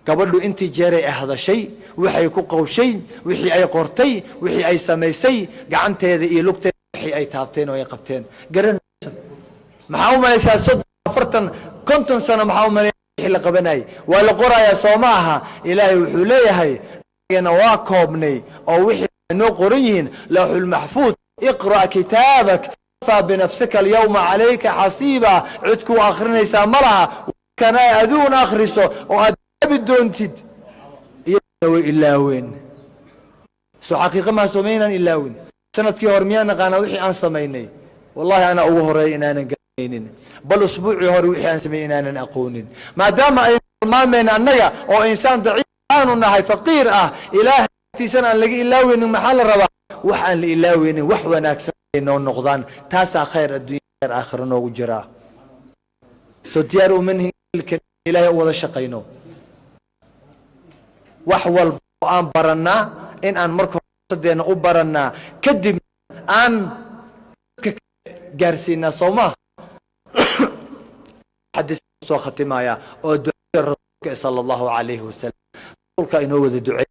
gabadhu intii jeeray ay hadashay waxay ku qowshay wixii ay qortay wixii ay samaysay gacanteeda iyo lugteeda wixii ay taabteen oo ay qabteen garanaysa maxaa u malaysaa 40 50 sano maxaa u malaysaa wixii la qabanay waa la qorayaa soo ma aha ilaahay wuxuu leeyahay ina waa koobnay oo wixii noo qoran yihiin lawhul mahfuuz iqra kitaabak fa binafsika alyawma alayka hasiba cudku akhrinaysa malaha kana aduun akhriso oo aad bidoontid iyo ilaaween soo xaqiiqo ma sameeynan ilaaween sanadkii hor miyaan qana wixii aan sameeynay wallahi ana ugu horeey inaanan garanaynin bal usbuuci hor wixii aan sameeynay inaanan aqoonin maadaama ay maameen annaga oo insaan daciif aanu nahay faqiir ah ilaahay tiisan aan laga ilaaween maxaa la rabaa wax aan la ilaaween wax wanaagsan inoo noqdaan taasa khayr adduunyo khayr aakhiro noogu jira soo diyaar u manhi ilaahay wada shaqayno wax walba aan baranaa in aan marka sadeena u baranaa kadib aan gaarsiinaa Soomaa xadiis soo khatimaya oo ducada rasuulka sallallahu alayhi wasallam rasuulka inoo wada ducay